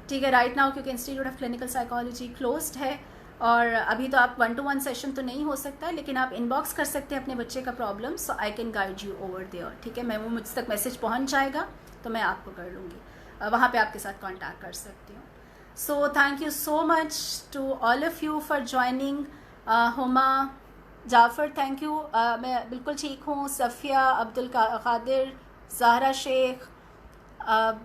ठीक है, राइट नाउ, क्योंकि institute of clinical psychology closed है और अभी तो आप 1-to-1 सेशन तो नहीं हो सकता है, लेकिन आप इनबॉक्स कर सकते हैं अपने बच्चे का problem, so I can guide you over there, ठीक है। मैं वो मुझ तक मैसेज पहुंच जाएगा तो मैं आपको कर लूँगी, वहाँ पे आपके साथ कांटेक्ट कर सकती हूँ। So thank you so much to all of you for joining. Huma, Jafar, thank you, मैं बिल्कुल ठीक हूँ। सफ़िया, अब्दुल कादिर, ज़हरा शेख, अब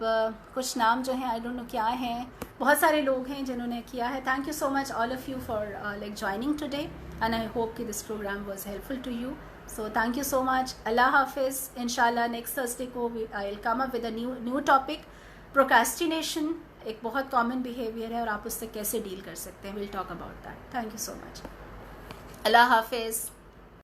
कुछ नाम जो हैं आई डोंट नो क्या हैं, बहुत सारे लोग हैं जिन्होंने किया है। Thank you so much all of you for like joining today and I hope कि this programme was helpful to you. So thank you so much. अल्लाह हाफिज़। इंशाल्लाह नेक्स्ट थर्सडे को I will come up with a new topic. Procrastination एक बहुत common behaviour है और आप उससे कैसे डील कर सकते हैं, will talk about that. Thank you so much. अल्लाह हाफिज़।